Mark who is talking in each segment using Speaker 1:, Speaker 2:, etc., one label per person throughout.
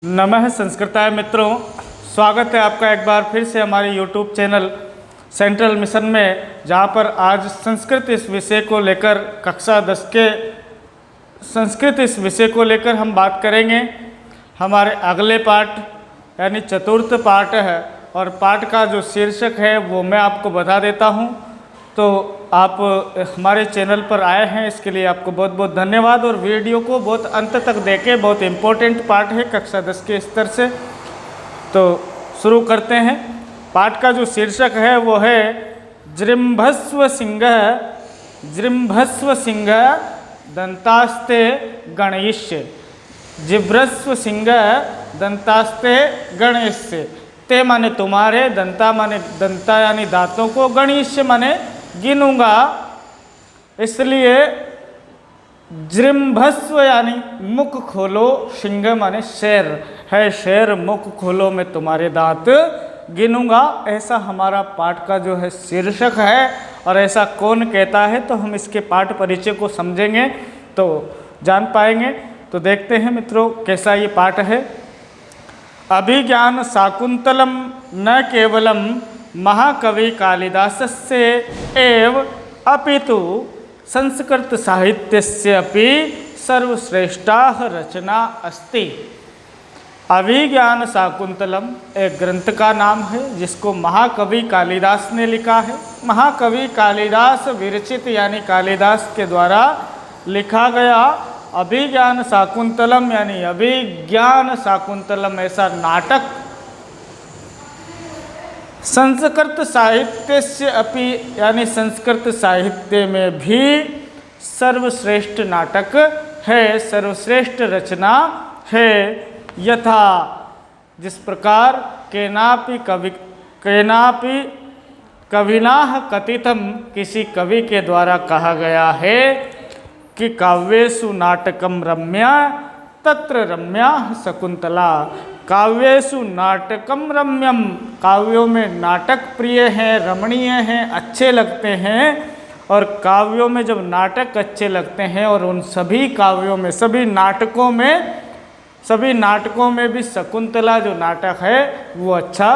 Speaker 1: नमः संस्कृताय मित्रों, स्वागत है आपका एक बार फिर से हमारे YouTube चैनल सेंट्रल मिशन में, जहाँ पर आज संस्कृत इस विषय को लेकर कक्षा 10 के संस्कृत इस विषय को लेकर हम बात करेंगे। हमारे अगले पाठ यानी चतुर्थ पाठ है और पाठ का जो शीर्षक है वो मैं आपको बता देता हूँ। तो आप हमारे चैनल पर आए हैं, इसके लिए आपको बहुत बहुत धन्यवाद और वीडियो को बहुत अंत तक देखें। बहुत इम्पोर्टेंट पाठ है कक्षा 10 के स्तर से। तो शुरू करते हैं। पाठ का जो शीर्षक है वो है जृंभस्व सिंह दंतास्ते गणयिष्य। जिभ्रस्व सिंह दंतास्ते गणयिष्य। ते माने तुम्हारे, दंता माने दंता यानी दांतों को, गणयिष्य माने गिनूंगा। इसलिए जृंभस्व यानी मुख खोलो, सिंह माने शेर है, शेर मुख खोलो मैं तुम्हारे दांत गिनूंगा। ऐसा हमारा पाठ का जो है शीर्षक है। और ऐसा कौन कहता है, तो हम इसके पाठ परिचय को समझेंगे तो जान पाएंगे। तो देखते हैं मित्रों कैसा ये पाठ है। अभिज्ञान शाकुंतलम न केवलम महाकवि कालिदासस्य एव अपितु संस्कृत साहित्यस्य अपि सर्वश्रेष्ठा रचना अस्ति। अभिज्ञान शाकुंतलम एक ग्रंथ का नाम है जिसको महाकवि कालिदास ने लिखा है। महाकवि कालिदास विरचित यानी कालिदास के द्वारा लिखा गया अभिज्ञान शाकुंतलम यानी अभिज्ञान शाकुंतलम ऐसा नाटक संस्कृत साहित्य से अपि यानी संस्कृत साहित्य में भी सर्वश्रेष्ठ नाटक है, सर्वश्रेष्ठ रचना है। यथा जिस प्रकार केनापि कविनाः कथितम किसी कवि के द्वारा कहा गया है कि काव्येषु नाटकम रम्या तत्र रम्या शकुंतला। काव्येषु नाटकम रम्यम, काव्यों में नाटक प्रिय हैं, रमणीय हैं, अच्छे लगते हैं। और काव्यों में जब नाटक अच्छे लगते हैं और उन सभी काव्यों में सभी नाटकों में भी शकुंतला जो नाटक है वो अच्छा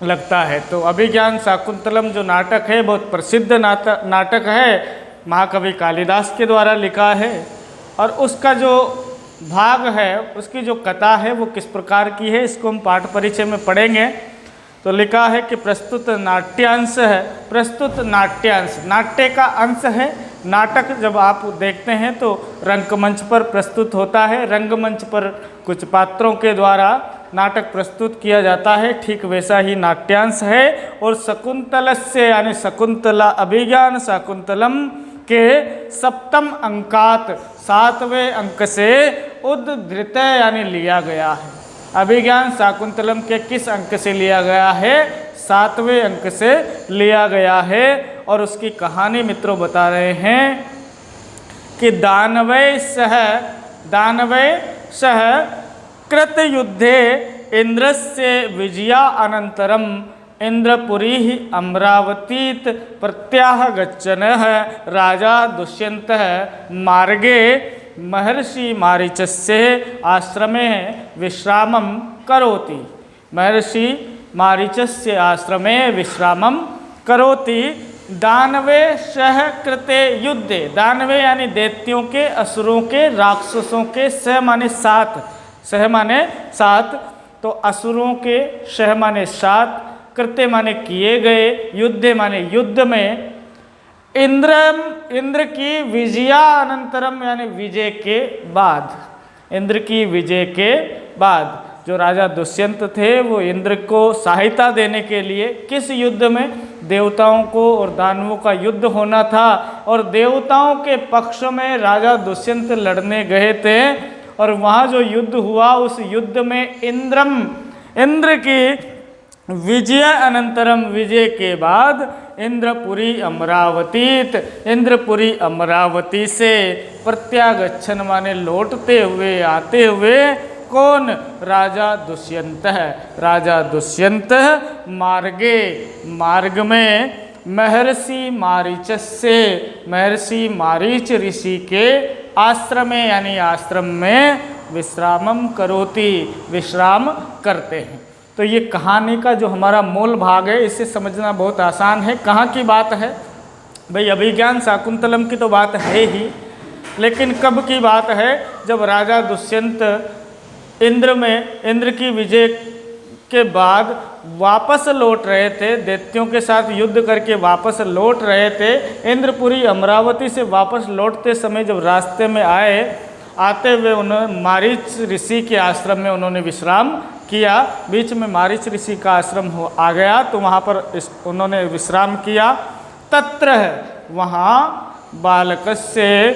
Speaker 1: लगता है। तो अभिज्ञान शाकुंतलम जो नाटक है बहुत प्रसिद्ध नाटक है, महाकवि कालिदास के द्वारा लिखा है। और उसका जो भाग है, उसकी जो कथा है वो किस प्रकार की है, इसको हम पाठ परिचय में पढ़ेंगे। तो लिखा है कि प्रस्तुत नाट्यांश है। प्रस्तुत नाट्यांश नाट्य का अंश है। नाटक जब आप देखते हैं तो रंगमंच पर प्रस्तुत होता है, रंगमंच पर कुछ पात्रों के द्वारा नाटक प्रस्तुत किया जाता है, ठीक वैसा ही नाट्यांश है। और शकुंतलस्य यानी शकुंतला अभिज्ञान शाकुंतलम के सप्तम अंकात 7वें अंक से उद्धृत यानी लिया गया है। अभिज्ञान शाकुंतलम के किस अंक से लिया गया है? 7वें अंक से लिया गया है। और उसकी कहानी मित्रों बता रहे हैं कि दानवै सह कृत युद्धे इंद्रस्य विजया अनंतरम इंद्रपुरी अमरावतीत प्रत्यागच्छनः राजा दुष्यन्तः मार्गे महर्षि मारीचस्य आश्रमे विश्रामं करोति। महर्षि मारीचस्य आश्रमे विश्रामं करोति। दानवे सह कृते युद्धे, दानवे यानी दैत्यों के, असुरों के, राक्षसों के, सह माने साथ, सह माने साथ, तो असुरों के सह माने साथ, कृत्य माने किए गए, युद्ध माने युद्ध में, इंद्र की विजया अनंतरम यानी विजय के बाद, इंद्र की विजय के बाद जो राजा दुष्यंत थे वो इंद्र को सहायता देने के लिए किस युद्ध में? देवताओं को और दानवों का युद्ध होना था और देवताओं के पक्ष में राजा दुष्यंत लड़ने गए थे। और वहाँ जो युद्ध हुआ उस युद्ध में इंद्र की विजय अनंतरम विजय के बाद इंद्रपुरी अमरावती से प्रत्यागच्छन माने लौटते हुए आते हुए कौन? राजा दुष्यंत है। राजा दुष्यंत मार्ग में महर्षि मारीच ऋषि के आश्रम में यानी आश्रम में विश्रामम करोति, विश्राम करते हैं। तो ये कहानी का जो हमारा मूल भाग है इसे समझना बहुत आसान है। कहाँ की बात है भाई? अभिज्ञान शाकुंतलम की तो बात है ही, लेकिन कब की बात है? जब राजा दुष्यंत इंद्र की विजय के बाद वापस लौट रहे थे, दैत्यों के साथ युद्ध करके वापस लौट रहे थे। इंद्रपुरी अमरावती से वापस लौटते समय जब रास्ते में आते हुए उन्होंने मारीच ऋषि के आश्रम में उन्होंने विश्राम किया। बीच में मारीच ऋषि का आश्रम आ गया, तो वहाँ पर उन्होंने विश्राम किया। तत्र वहाँ बालकस्य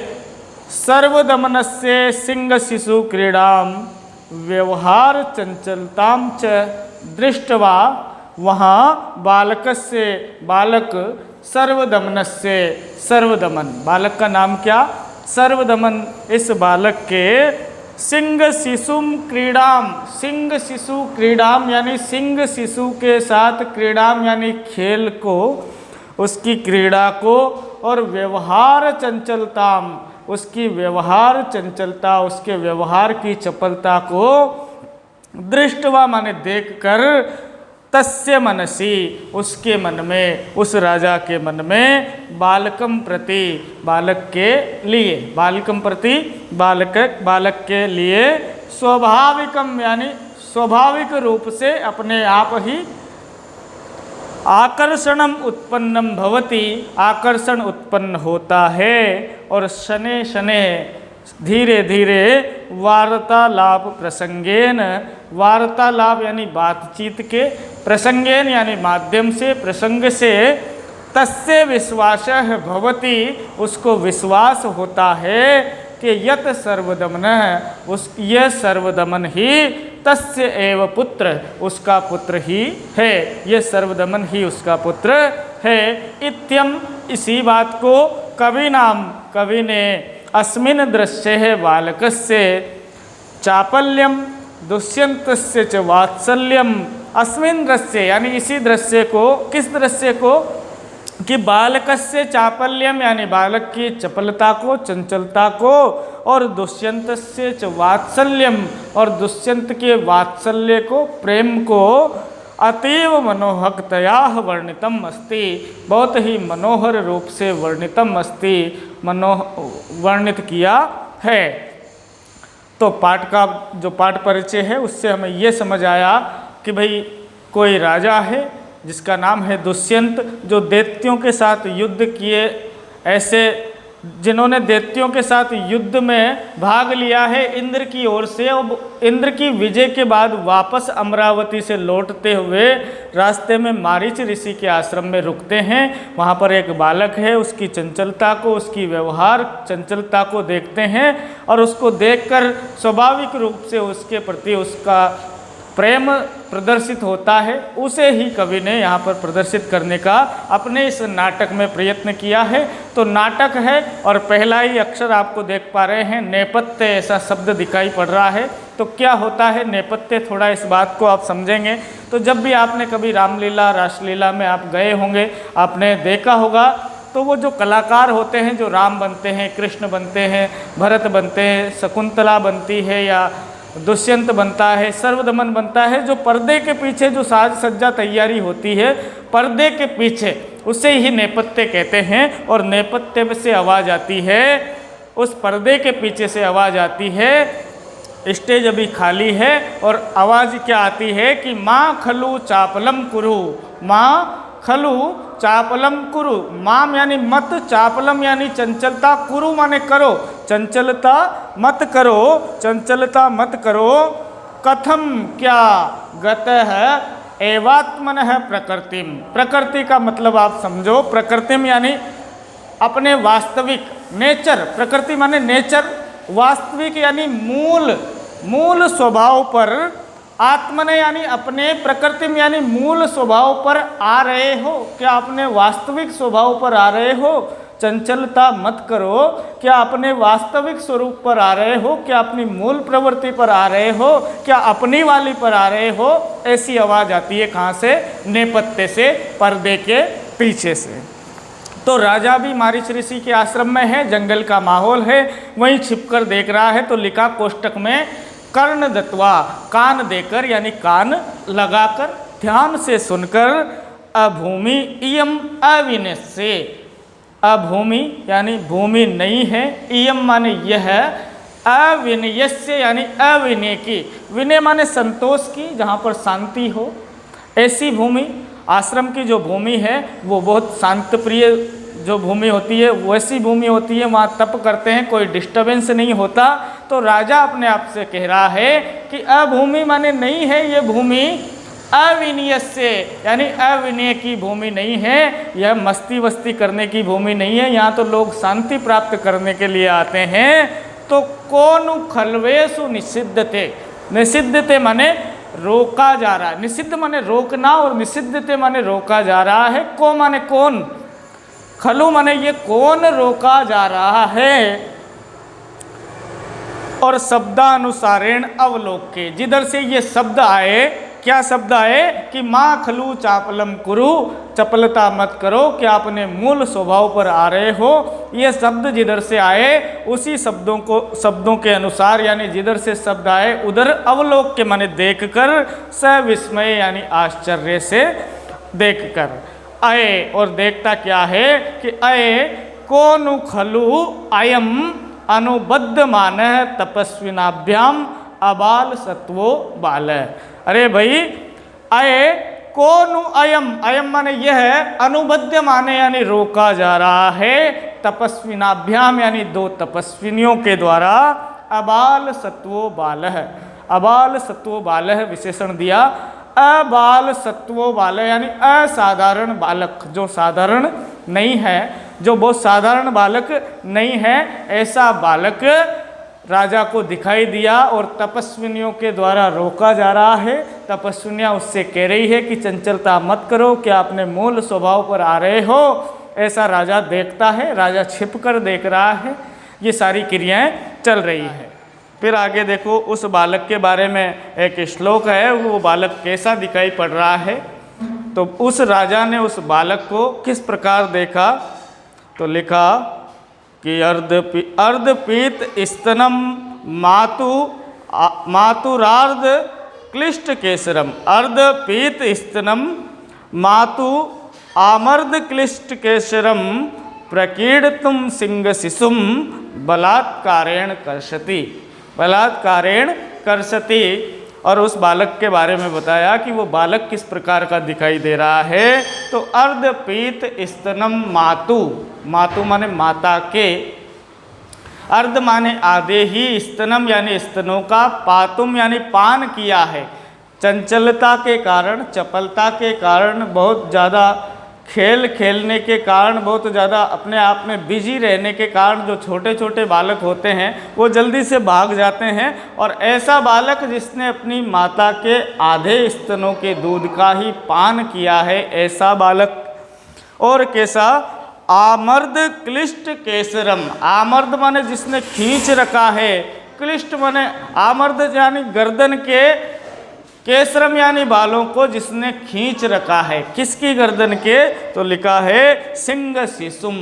Speaker 1: सर्वदमनस्य सिंह शिशु क्रीडाम व्यवहार चंचलताम च दृष्टवा, वहाँ बालकस्य बालक सर्वदमनस्य, सर्वदमन बालक का नाम क्या? सर्वदमन। इस बालक के सिंह शिशुम क्रीडाम, सिंह शिशु क्रीडाम यानी सिंह शिशु के साथ क्रीडाम यानी खेल को, उसकी क्रीड़ा को, और व्यवहार चंचलताम उसकी व्यवहार चंचलता, उसके व्यवहार की चपलता को दृष्टवा माने देखकर, तस्य मनसी उसके मन में, उस राजा के मन में, बालकम प्रति बालक के लिए, बालकम प्रति बालक के लिए स्वाभाविकम यानी स्वाभाविक रूप से अपने आप ही आकर्षणम उत्पन्नम भवति, आकर्षण उत्पन्न होता है। और शने शने धीरे धीरे वार्तालाप प्रसंगेन, वार्तालाप यानी बातचीत के, प्रसंगेन यानी माध्यम से, प्रसंग से, तस्य विश्वासः भवति उसको विश्वास होता है कि यत सर्वदमन यह सर्वदमन ही तस्य एव पुत्र उसका पुत्र ही है, यह सर्वदमन ही उसका पुत्र है। इत्यम इसी बात को कवि ने अस्मिन् दृश्ये बालकस्य चापल्यम दुष्यन्तस्य च वात्सल्यम, अस्मिन् दृश्ये यानी इसी दृश्य को, किस दृश्य को? कि बालकस्य चापल्यम यानी बालक की चपलता को, चंचलता को, और दुष्यंतस्य च वात्सल्यम और दुष्यंत के वात्सल्य को, प्रेम को, अतीव मनोहकतया वर्णितम अस्ति बहुत ही मनोहर रूप से वर्णितम अस्ति वर्णित किया है। तो पाठ का जो पाठ परिचय है उससे हमें ये समझ आया कि भाई कोई राजा है जिसका नाम है दुष्यंत, जो दैत्यों के साथ युद्ध किए, ऐसे जिन्होंने दैत्यों के साथ युद्ध में भाग लिया है इंद्र की ओर से। और इंद्र की विजय के बाद वापस अमरावती से लौटते हुए रास्ते में मारीच ऋषि के आश्रम में रुकते हैं। वहाँ पर एक बालक है, उसकी चंचलता को, उसकी व्यवहार चंचलता को देखते हैं और उसको देखकर स्वाभाविक रूप से उसके प्रति उसका प्रेम प्रदर्शित होता है। उसे ही कवि ने यहाँ पर प्रदर्शित करने का अपने इस नाटक में प्रयत्न किया है। तो नाटक है और पहला ही अक्षर आपको देख पा रहे हैं नेपथ्य, ऐसा शब्द दिखाई पड़ रहा है। तो क्या होता है नेपथ्य, थोड़ा इस बात को आप समझेंगे। तो जब भी आपने कभी रामलीला रासलीला में आप गए होंगे, आपने देखा होगा, तो वो जो कलाकार होते हैं, जो राम बनते हैं, कृष्ण बनते हैं, भरत बनते हैं, शकुंतला बनती है या दुष्यंत बनता है, सर्वदमन बनता है, जो पर्दे के पीछे जो साज सज्जा तैयारी होती है पर्दे के पीछे, उसे ही नेपथ्य कहते हैं। और नेपथ्य से आवाज़ आती है, उस पर्दे के पीछे से आवाज़ आती है। स्टेज अभी खाली है और आवाज़ क्या आती है कि माँ खलु चापलम कुरु, माँ खलु चापलम कुरु, माम यानी मत, चापलम यानी चंचलता, कुरु माने करो, चंचलता मत करो, चंचलता मत करो। कथम क्या गतः एवात्मनः प्रकृतिम, प्रकृति का मतलब आप समझो, प्रकृतिम यानी अपने वास्तविक नेचर, प्रकृति माने नेचर, वास्तविक यानी मूल स्वभाव पर, आत्मने यानी अपने, प्रकृति में यानी मूल स्वभाव पर आ रहे हो। क्या अपने वास्तविक स्वभाव पर आ रहे हो? चंचलता मत करो, क्या अपने वास्तविक स्वरूप पर आ रहे हो? क्या अपनी मूल प्रवृत्ति पर आ रहे हो? क्या अपनी वाली पर आ रहे हो? ऐसी आवाज़ आती है कहाँ से? नेपथ्य से, पर्दे के पीछे से। तो राजा भी मारीच ऋषि के आश्रम में है, जंगल का माहौल है, वहीं छिपकर देख रहा है। तो लिखा कोष्टक में कर्ण दत्वा, कान देकर यानी कान लगाकर ध्यान से सुनकर, अभूमि इयम अविनश्य, अभूमि यानी भूमि नहीं है, इयम माने यह, अविनयस्य यानी अविनय की, विनय माने संतोष की, जहाँ पर शांति हो, ऐसी भूमि, आश्रम की जो भूमि है वो बहुत शांत प्रिय जो भूमि होती है वैसी भूमि होती है, वहाँ तप करते हैं, कोई डिस्टर्बेंस नहीं होता। तो राजा अपने आप से कह रहा है कि अभूमि माने नहीं है ये भूमि, अविनय से यानी अविनय की भूमि नहीं है, यह मस्ती वस्ती करने की भूमि नहीं है, यहाँ तो लोग शांति प्राप्त करने के लिए आते हैं। तो कौन खलवेशु निषिद्धते, निषिद्धते माने रोका जा रहा है, निषिद्ध माने रोकना और निषिद्धते माने रोका जा रहा है। को माने कौन, खलु माने ये कौन रोका जा रहा है। और शब्दानुसारेण अवलोके, जिधर से ये शब्द आए, क्या शब्द आए कि माँ खलु चापलम कुरु, चपलता मत करो, कि अपने मूल स्वभाव पर आ रहे हो। ये शब्द जिधर से आए उसी शब्दों के अनुसार यानी जिधर से शब्द आए उधर अवलोक के माने देख कर, सविस्मय यानी आश्चर्य से देख कर, अये और देखता क्या है कि अये कोनु खलु अयम अनुबद्ध मान तपस्विनाभ्याम अबाल सत्वो बाल। अरे भाई अये कौन अयम, अयम माने यह है, अनुबद्ध माने यानी रोका जा रहा है, तपस्विनाभ्याम यानी दो तपस्विनियों के द्वारा, अबाल सत्वो बालः, अबाल सत्वो बालः विशेषण दिया, अबाल सत्वो बालः यानी असाधारण बालक, जो साधारण नहीं है, जो बहुत साधारण बालक नहीं है, ऐसा बालक राजा को दिखाई दिया और तपस्विनियों के द्वारा रोका जा रहा है। तपस्विनियाँ उससे कह रही है कि चंचलता मत करो, क्या अपने मूल स्वभाव पर आ रहे हो। ऐसा राजा देखता है, राजा छिप कर देख रहा है, ये सारी क्रियाएं चल रही है। फिर आगे देखो उस बालक के बारे में एक श्लोक है, वो बालक कैसा दिखाई पड़ रहा है। तो उस राजा ने उस बालक को किस प्रकार देखा, तो लिखा कि अर्धपीत स्तनम मातुरार्ध क्लिष्ट केसरम, अर्धपीत स्तनम मातु आमर्द क्लिष्ट केसरम प्रकीर्तुम सिंह शिशुम बलात्कारेण कर्षति, बलात्कारेण कर्षति। और उस बालक के बारे में बताया कि वो बालक किस प्रकार का दिखाई दे रहा है। तो अर्धपीत स्तनम मातु, मातु माने माता के, अर्ध माने आधे ही, स्तनम यानी स्तनों का, पातुम यानी पान किया है। चंचलता के कारण, चपलता के कारण, बहुत ज़्यादा खेल खेलने के कारण, बहुत ज़्यादा अपने आप में बिजी रहने के कारण जो छोटे छोटे बालक होते हैं वो जल्दी से भाग जाते हैं। और ऐसा बालक जिसने अपनी माता के आधे स्तनों के दूध का ही पान किया है, ऐसा बालक। और कैसा, आमर्द क्लिष्ट केसरम, आमर्द माने जिसने खींच रखा है, क्लिष्ट माने आमर्द यानी गर्दन के, केसरम यानी बालों को जिसने खींच रखा है। किसकी गर्दन के, तो लिखा है सिंह शिशुम,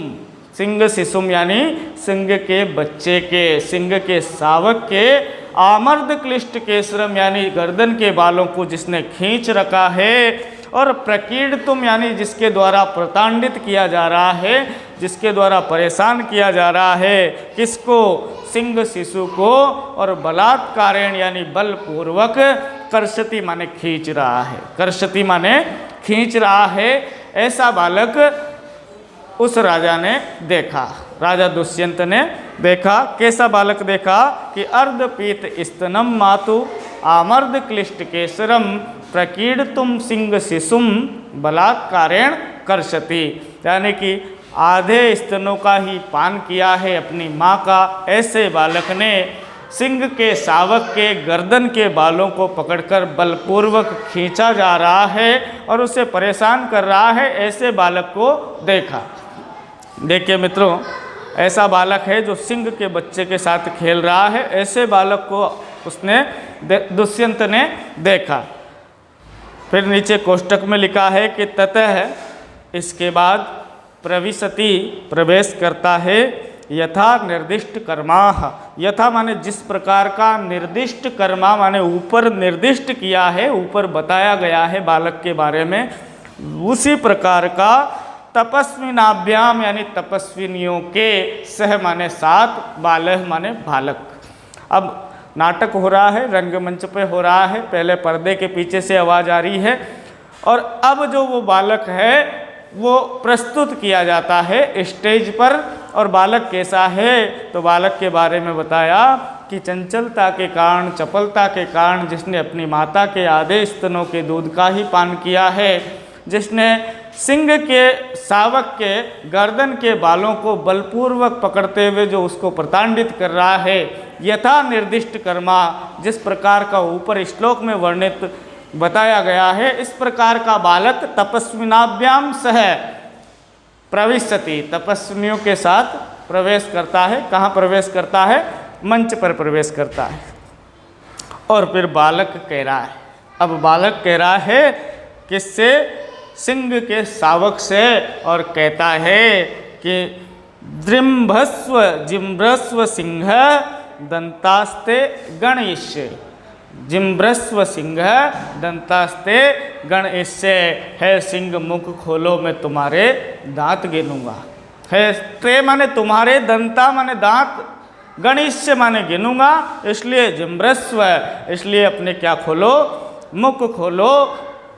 Speaker 1: सिंह शिशुम यानी सिंह के बच्चे के, सिंह के शावक के। आमर्द क्लिष्ट केसरम यानी गर्दन के बालों को जिसने खींच रखा है। और प्रकीर्तुम यानी जिसके द्वारा प्रताड़ित किया जा रहा है, जिसके द्वारा परेशान किया जा रहा है, किसको, सिंह शिशु को। और बलात्कारेण यानी बलपूर्वक, कर्षति माने खींच रहा है, कर्षति माने खींच रहा है। ऐसा बालक उस राजा ने देखा, राजा दुष्यंत ने देखा। कैसा बालक देखा कि अर्धपीत स्तनम मातु आमर्द क्लिष्ट केसरम प्रकीर्तुम सिंह शिशुम बलात्कारेण कर्षति, यानी कि आधे स्तनों का ही पान किया है अपनी माँ का। ऐसे बालक ने सिंह के शावक के गर्दन के बालों को पकड़कर बलपूर्वक खींचा जा रहा है और उसे परेशान कर रहा है। ऐसे बालक को देखा। देखिए मित्रों, ऐसा बालक है जो सिंह के बच्चे के साथ खेल रहा है। ऐसे बालक को उसने दुष्यंत ने देखा। फिर नीचे कोष्टक में लिखा है कि ततः, इसके बाद प्रविशति प्रवेश करता है, यथा निर्दिष्ट कर्माः, यथा माने जिस प्रकार का, निर्दिष्ट कर्मा माने ऊपर निर्दिष्ट किया है, ऊपर बताया गया है बालक के बारे में, उसी प्रकार का तपस्विनाभ्याम यानी तपस्विनियों के, सह माने साथ, बालह माने बालक। अब नाटक हो रहा है, रंगमंच पे हो रहा है, पहले पर्दे के पीछे से आवाज़ आ रही है और अब जो वो बालक है वो प्रस्तुत किया जाता है स्टेज पर। और बालक कैसा है, तो बालक के बारे में बताया कि चंचलता के कारण, चपलता के कारण, जिसने अपनी माता के आधे स्तनों के दूध का ही पान किया है, जिसने सिंह के शावक के गर्दन के बालों को बलपूर्वक पकड़ते हुए जो उसको प्रताड़ित कर रहा है, यथा निर्दिष्ट कर्मा, जिस प्रकार का ऊपर श्लोक में वर्णित बताया गया है, इस प्रकार का बालक तपस्विनाभ्याम सह प्रविशति, तपस्विनियों के साथ प्रवेश करता है। कहाँ प्रवेश करता है? मंच पर प्रवेश करता है। और फिर बालक कह रहा है, अब बालक कह रहा है किससे? सिंह के शावक से, और कहता है कि द्रिम्भस्व जिम्भस्व सिंह दंतास्ते गणयिष्ये, जिम्भस्व सिंह दंतास्ते गणयिष्ये, है सिंह मुख खोलो मैं तुम्हारे दांत गिनूंगा। है ते माने तुम्हारे, दंता माने दांत, गणयिष्य माने गिनूंगा, इसलिए जिम्भस्व, इसलिए अपने क्या खोलो? मुख खोलो,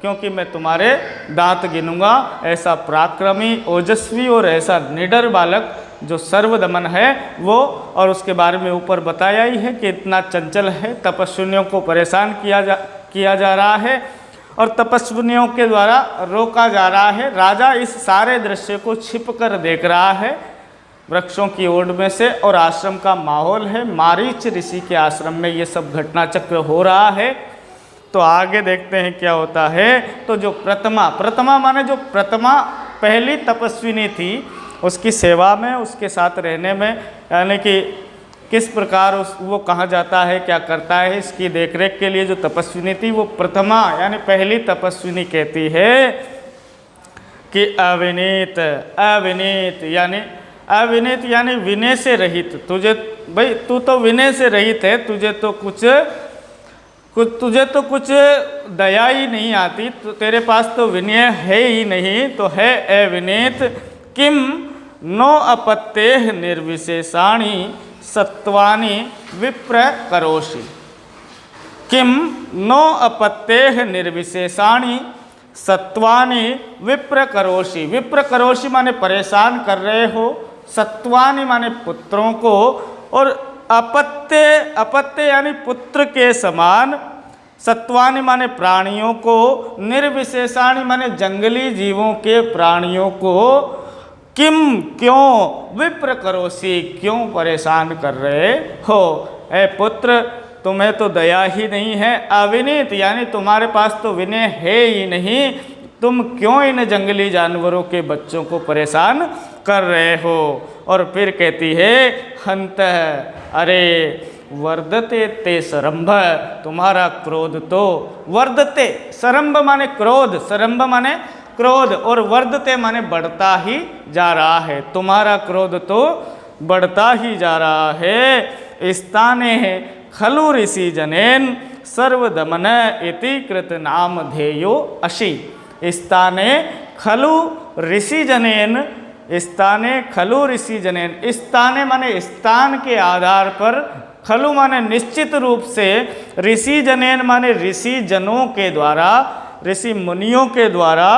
Speaker 1: क्योंकि मैं तुम्हारे दांत गिनूंगा। ऐसा पराक्रमी, ओजस्वी और ऐसा निडर बालक जो सर्वदमन है वो, और उसके बारे में ऊपर बताया ही है कि इतना चंचल है, तपस्विनियों को परेशान किया जा रहा है और तपस्विनियों के द्वारा रोका जा रहा है। राजा इस सारे दृश्य को छिप कर देख रहा है वृक्षों की ओट में से, और आश्रम का माहौल है, मारीच ऋषि के आश्रम में ये सब घटना चक्र हो रहा है। तो आगे देखते हैं क्या होता है। तो जो प्रथमा माने जो प्रथमा पहली तपस्विनी थी, उसकी सेवा में, उसके साथ रहने में, यानी कि किस प्रकार वो कहाँ जाता है, क्या करता है, इसकी देखरेख के लिए जो तपस्विनी थी वो प्रथमा यानी पहली तपस्विनी कहती है कि अविनीत, अविनीत यानी विनय से रहित। तुझे भाई, तू तो विनय से रहित है, तुझे तो कुछ दया ही नहीं आती, तो तेरे पास तो विनय है ही नहीं, तो है अविनीत। किम नो अपत्तेह निर्विशेषाणि सत्वानि विप्र करोषि, किम नो अपत्तेह निर्विशेषाणि सत्वानि विप्र करोषि। विप्र करोषि माने परेशान कर रहे हो, सत्वानि माने पुत्रों को, और अपत्य यानी पुत्र के समान, सत्वानि माने प्राणियों को, निर्विशेषाणि माने जंगली जीवों के प्राणियों को, किम क्यों, विप्र करोषि क्यों परेशान कर रहे हो। ए पुत्र, तुम्हें तो दया ही नहीं है, अविनीत यानी तुम्हारे पास तो विनय है ही नहीं, तुम क्यों इन जंगली जानवरों के बच्चों को परेशान कर रहे हो। और फिर कहती है हंत, अरे वर्धते ते सरंभ, तुम्हारा क्रोध तो वर्धते, सरंभ माने क्रोध, सरंभ माने क्रोध, और वर्धते माने बढ़ता ही जा रहा है, तुम्हारा क्रोध तो बढ़ता ही जा रहा है। स्थाने खलु ऋषि जनेन सर्वदमन इति कृत नाम धेयो अशि। स्थाने खलु ऋषि जनेन, स्थाने खलु ऋषि जनेन, स्थाने माने स्थान के आधार पर, खलु माने निश्चित रूप से, ऋषि जनेन माने ऋषि जनों के द्वारा, ऋषि मुनियों के द्वारा,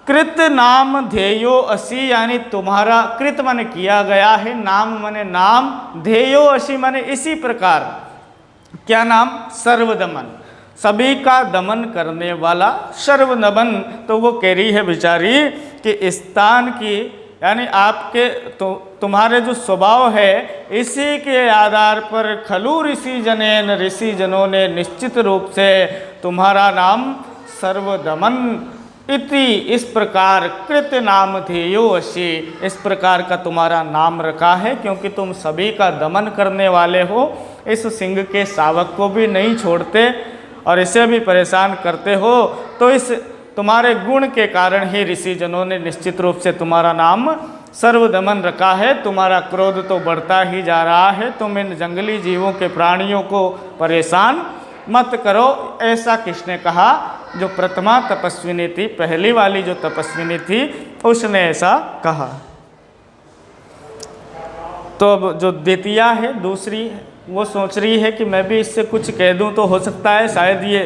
Speaker 1: कृत नाम ध्येयो असी यानी तुम्हारा, कृत माने किया गया है, नाम माने नाम, ध्येयो असी माने इसी प्रकार, क्या नाम? सर्वदमन, सभी का दमन करने वाला, सर्वदमन। तो वो कह रही है बेचारी कि स्थान की यानी आपके तो तुम्हारे जो स्वभाव है, इसी के आधार पर खलु ऋषि जनेन, ऋषि जनों ने निश्चित रूप से तुम्हारा नाम सर्वदमन इति, इस प्रकार कृत नाम ध्येयो अशि, इस प्रकार का तुम्हारा नाम रखा है, क्योंकि तुम सभी का दमन करने वाले हो, इस सिंह के शावक को भी नहीं छोड़ते और इसे भी परेशान करते हो। तो इस तुम्हारे गुण के कारण ही ऋषि जनों ने निश्चित रूप से तुम्हारा नाम सर्वदमन रखा है, तुम्हारा क्रोध तो बढ़ता ही जा रहा है, तुम इन जंगली जीवों के प्राणियों को परेशान मत करो। ऐसा किसने कहा? जो प्रथमा तपस्विनी थी, पहली वाली जो तपस्विनी थी, उसने ऐसा कहा। तो अब जो द्वितीया है, दूसरी, वो सोच रही है कि मैं भी इससे कुछ कह दूं तो हो सकता है शायद ये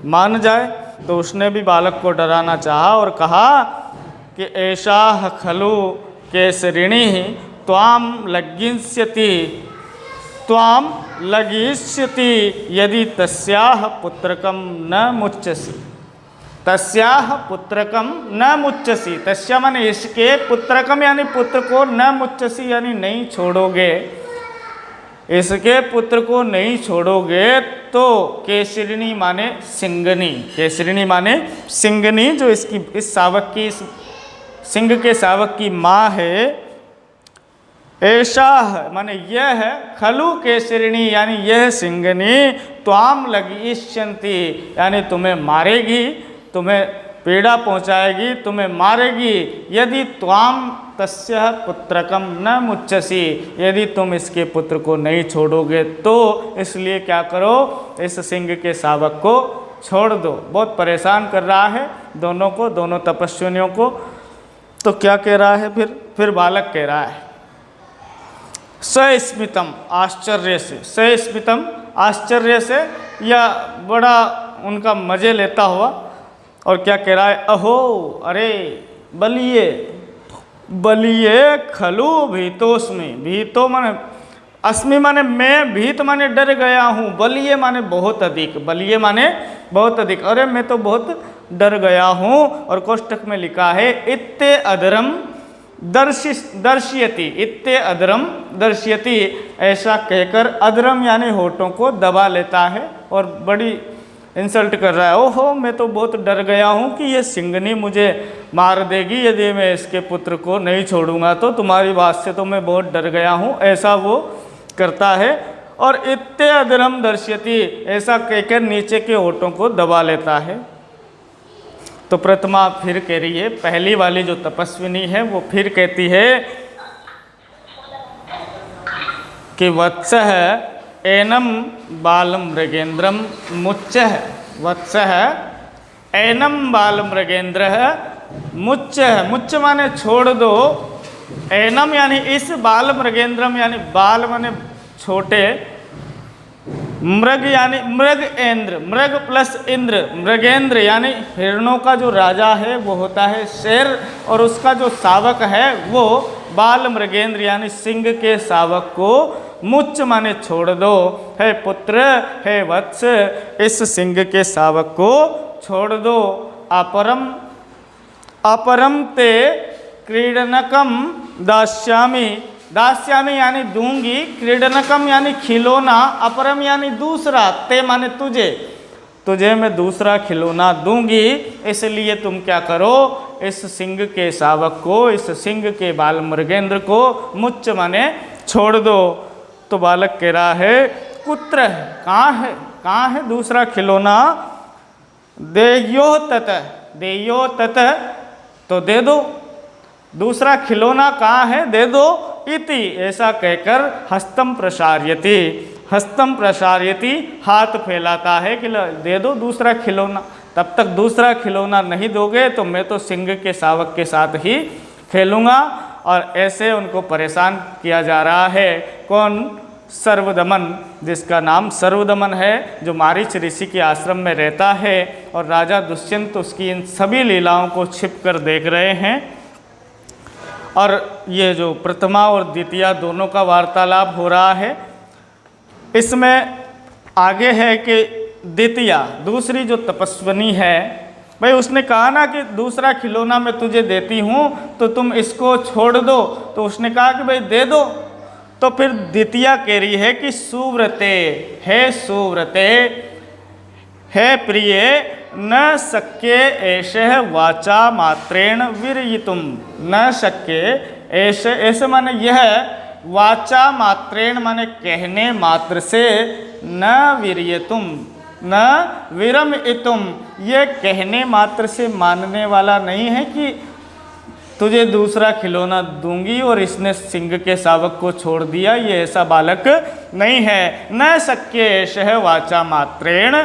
Speaker 1: मान जाए। तो उसने भी बालक को डराना चाहा और कहा कि ऐसा खलु केसरिणी त्वाम लगिष्यति यदि तस्याह पुत्रकम न मुच्यसि। तस्याह पुत्रकम न मुच्यसि, तस्या माने इसके, पुत्रकम यानी पुत्र को, न मुच्यसि यानी नहीं छोड़ोगे, इसके पुत्र को नहीं छोड़ोगे तो केसरिणी माने सिंगनी, केसरिणी माने सिंगनी, जो इसकी इस शावक की, इस सिंह के शावक की माँ है। ऐसा माने यह है, खलु केसरिणी यानी यह सिंगनी, त्वाम लगिष्यन्ति यानी तुम्हें मारेगी, तुम्हें पीड़ा पहुंचाएगी, तुम्हें मारेगी। यदि त्वाम तस्य पुत्रकम न मुच्यसि, यदि तुम इसके पुत्र को नहीं छोड़ोगे तो इसलिए क्या करो, इस सिंह के शावक को छोड़ दो। बहुत परेशान कर रहा है दोनों को, दोनों तपस्विनियों को। तो क्या कह रहा है फिर बालक कह रहा है, सस्मितम आश्चर्य से, सस्मितम आश्चर्य से, या बड़ा उनका मजे लेता हुआ। और क्या कह रहा है, अहो अरे बलिए, बलिए खलु भीतोस्मि, भीतो माने अस्मि माने मैं, भीत माने डर गया हूँ, बलिए माने बहुत अधिक, बलिए माने बहुत अधिक, अरे मैं तो बहुत डर गया हूँ। और कोष्टक में लिखा है इत्ते अधरम दर्शयति, इत्ते अधरम दर्शयति, ऐसा कहकर अधरम यानी होठों को दबा लेता है और बड़ी इंसल्ट कर रहा है। ओहो मैं तो बहुत डर गया हूँ कि ये सिंगनी मुझे मार देगी यदि मैं इसके पुत्र को नहीं छोड़ूंगा, तो तुम्हारी बात से तो मैं बहुत डर गया हूँ, ऐसा वो करता है। और इत्ते अधरम दर्शयति, ऐसा कहकर नीचे के होठों को दबा लेता है। तो प्रथमा फिर कह रही है, पहली वाली जो तपस्विनी है वो फिर कहती है कि वत्सः एनम बालम मृगेंद्रम मुच्चः, वत्सः एनम बालम मृगेंद्र मुच्चः, मुच्च माने छोड़ दो, एनम यानी इस, बाल मृगेंद्रम यानी बाल माने छोटे, मृग यानी मृग इंद्र, मृग प्लस इंद्र, मृगेंद्र यानी हिरणों का जो राजा है वो होता है शेर, और उसका जो शावक है वो बाल मृगेंद्र यानी सिंह के शावक को मुच्च माने छोड़ दो। हे पुत्र, हे वत्स, इस सिंह के शावक को छोड़ दो। अपरम अपरम ते क्रीडनकम दास्यामि, दास्यामि यानी दूंगी, क्रीडनकम यानी खिलौना, अपरम यानी दूसरा, ते माने तुझे, तुझे मैं दूसरा खिलौना दूंगी, इसलिए तुम क्या करो, इस सिंह के शावक को, इस सिंह के बाल मृगेंद्र को मुच्च माने छोड़ दो। तो बालक कह रहा है कुत्र है, कहाँ है दूसरा खिलौना, देयो तत, देयो तत, तो दे दो, दूसरा खिलौना कहाँ है, दे दो। इति ऐसा कहकर हस्तम प्रसार्यति, हस्तम प्रसार्यति हाथ फैलाता है कि दे दो दूसरा खिलौना। तब तक दूसरा खिलौना नहीं दोगे तो मैं तो सिंह के शावक के साथ ही खेलूँगा। और ऐसे उनको परेशान किया जा रहा है। कौन? सर्वदमन, जिसका नाम सर्वदमन है, जो मारीच ऋषि के आश्रम में रहता है। और राजा दुष्यंत उसकी इन सभी लीलाओं को छिप कर देख रहे हैं। और ये जो प्रथमा और द्वितीया दोनों का वार्तालाप हो रहा है। इसमें आगे है कि द्वितीया, दूसरी जो तपस्विनी है, भाई उसने कहा ना कि दूसरा खिलौना मैं तुझे देती हूँ तो तुम इसको छोड़ दो, तो उसने कहा कि भाई दे दो। तो फिर द्वितीया कह रही है कि सुव्रते, हे सुव्रते, हे प्रिय, न शक्य ऐसे वाचा मात्रेण वीरयितुम, न शक्य ऐसे, ऐसे माने यह, वाचा मात्रेण माने कहने मात्र से, न वीरयितुम, न विरमयितुम, ये कहने मात्र से मानने वाला नहीं है कि तुझे दूसरा खिलौना दूंगी। और इसने सिंह के शावक को छोड़ दिया। ये ऐसा बालक नहीं है। न शक्य शह वाचा मात्रेण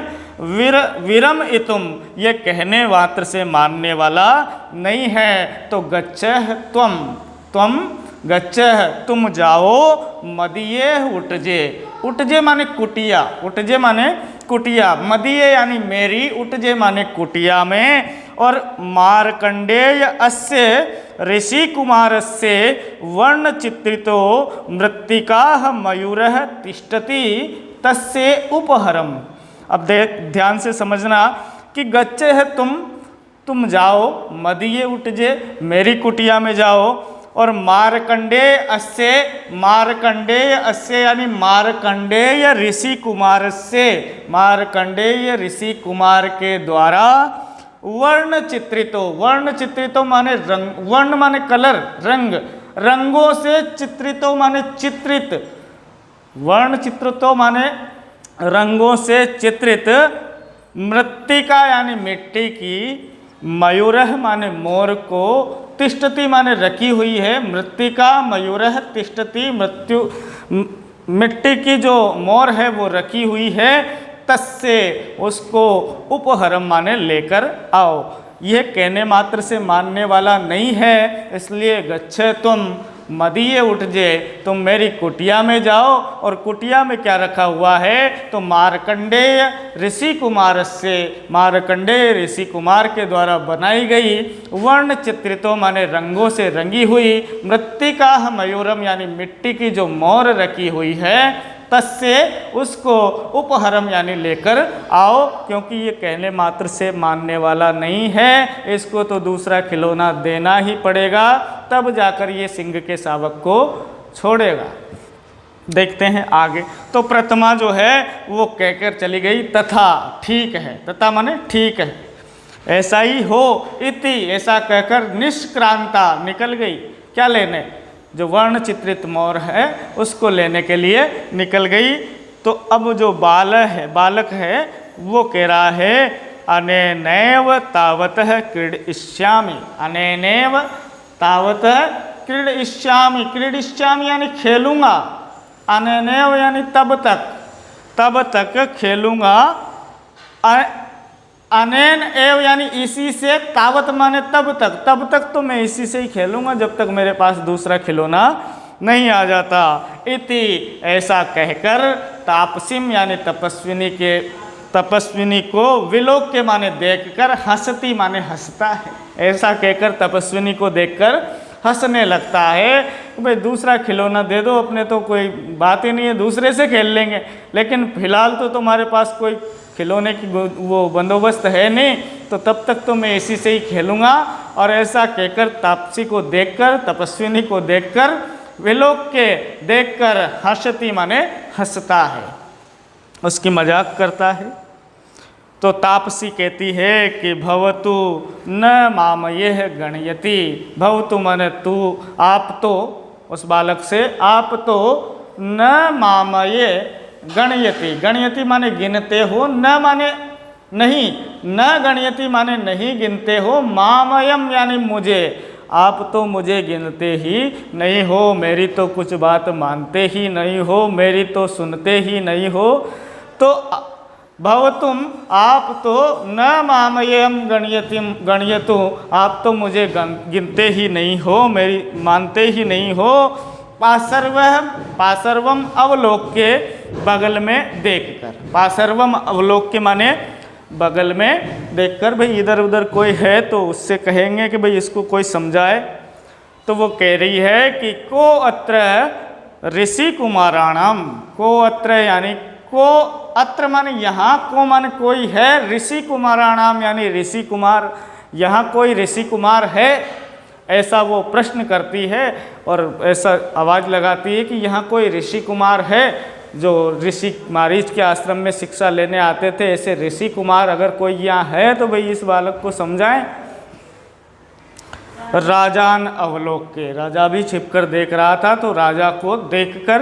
Speaker 1: विरम इतुम, ये कहने मात्र से मानने वाला नहीं है। तो गच्छः त्वम गच्छः, तुम जाओ, मदीये उठजे, उठजे माने कुटिया, उठजे माने कुटिया, मदीये यानी मेरी, उठजे माने कुटिया में। और मार्कंडेय अस्य ऋषि कुमारस्य वर्ण चित्रितो मृत्तिका मयूरः तिष्ठति तस्य उपहरम। अब ध्यान से समझना कि गच्छे है तुम जाओ, मदीये उठजे, मेरी कुटिया में जाओ। और मार्कंडेय अस्य यानी मार्कंडेय ऋषि कुमार से, मार्कंडेय ऋषि कुमार के द्वारा वर्ण चित्रितो माने रंग, वर्ण माने कलर, रंग, रंगों से चित्रितो माने चित्रित, वर्ण चित्रितो माने रंगों से चित्रित, मृत्तिका यानी मिट्टी की, मयूरः माने मोर को, तिष्ठति माने रखी हुई है, मृत्तिका मयूरः तिष्ठति, मिट्टी की जो मोर है वो रखी हुई है, तस्से उसको उपहरम माने लेकर आओ। यह कहने मात्र से मानने वाला नहीं है। इसलिए गच्छे तुम, मदीये उठजे, तुम मेरी कुटिया में जाओ। और कुटिया में क्या रखा हुआ है? तो मार्कंडेय ऋषि कुमार से, मार्कंडेय ऋषि कुमार के द्वारा बनाई गई वर्ण चित्रितों माने रंगों से रंगी हुई, मृत्तिका मयूरम यानी मिट्टी की जो मोर रखी हुई है, तस्से उसको उपहरम यानी लेकर आओ। क्योंकि ये कहने मात्र से मानने वाला नहीं है, इसको तो दूसरा खिलौना देना ही पड़ेगा, तब जाकर ये सिंह के शावक को छोड़ेगा। देखते हैं आगे। तो प्रथमा जो है वो कहकर चली गई तथा, ठीक है, तथा माने ठीक है, ऐसा ही हो, इति ऐसा कहकर निष्क्रांता निकल गई। क्या लेने? जो वर्ण चित्रित मोर है उसको लेने के लिए निकल गई। तो अब जो बालक है वो कह रहा है अनेनैव तावतः क्रीडिष्यामि, अनेनैव तावतः क्रीडिष्यामि यानी खेलूंगा, अनेनैव यानी तब तक खेलूंगा, अनेन एव यानी इसी से, तावत माने तब तक तो मैं इसी से ही खेलूंगा जब तक मेरे पास दूसरा खिलौना नहीं आ जाता। इति ऐसा कहकर तापसिम यानी तपस्विनी को विलोक के माने देखकर, हंसती माने हंसता है, ऐसा कहकर तपस्विनी को देखकर हंसने लगता है। भाई दूसरा खिलौना दे दो, अपने तो कोई बात ही नहीं है, दूसरे से खेल लेंगे, लेकिन फिलहाल तो तुम्हारे पास कोई खिलौने की वो बंदोबस्त है नहीं, तो तब तक तो मैं इसी से ही खेलूँगा। और ऐसा कहकर तापसी को देखकर, तपस्विनी को देखकर, विलोक के देखकर हंसती माने हंसता है, उसकी मजाक करता है। तो तापसी कहती है कि भवतु न मामयेह गणयति, भवतु माने तू, आप तो, उस बालक से, आप तो न मामये गणयति माने गिनते हो, न माने नहीं, न गणयति माने नहीं गिनते हो, मामयम यानी मुझे, आप तो मुझे गिनते ही नहीं हो, मेरी तो कुछ बात मानते ही नहीं हो, मेरी तो सुनते ही नहीं हो। तो भवतुम, आप तो न मामयम गणयतु, आप तो मुझे गिनते ही नहीं हो, मेरी मानते ही नहीं हो। पार्श्वम अवलोक्य, बगल में देखकर, पार्श्वम अवलोक्य माने बगल में देखकर, भाई इधर उधर कोई है तो उससे कहेंगे कि भाई इसको कोई समझाए। तो वो कह रही है कि को अत्र ऋषि कुमाराणाम, को अत्र यानी को अत्र माने यहाँ, को माने कोई है, ऋषि कुमाराणाम यानी ऋषि कुमार, यहाँ कोई ऋषि कुमार है, ऐसा वो प्रश्न करती है। और ऐसा आवाज़ लगाती है कि यहाँ कोई ऋषि कुमार है जो ऋषि मारीच के आश्रम में शिक्षा लेने आते थे, ऐसे ऋषि कुमार अगर कोई यहाँ है तो भाई इस बालक को समझाएं। राजान अवलोक के, राजा भी छिपकर देख रहा था, तो राजा को देखकर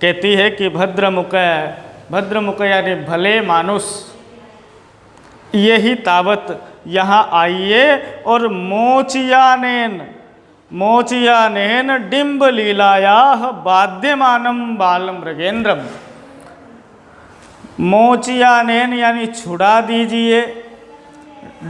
Speaker 1: कहती है कि भद्रमुख यानी भले मानुष, यही तावत यहाँ आइए और मोचियानेन डिम्ब लीलायाः बाध्यमानम बाल मृगेन्द्रम। मोचियानेन यानी छुड़ा दीजिए,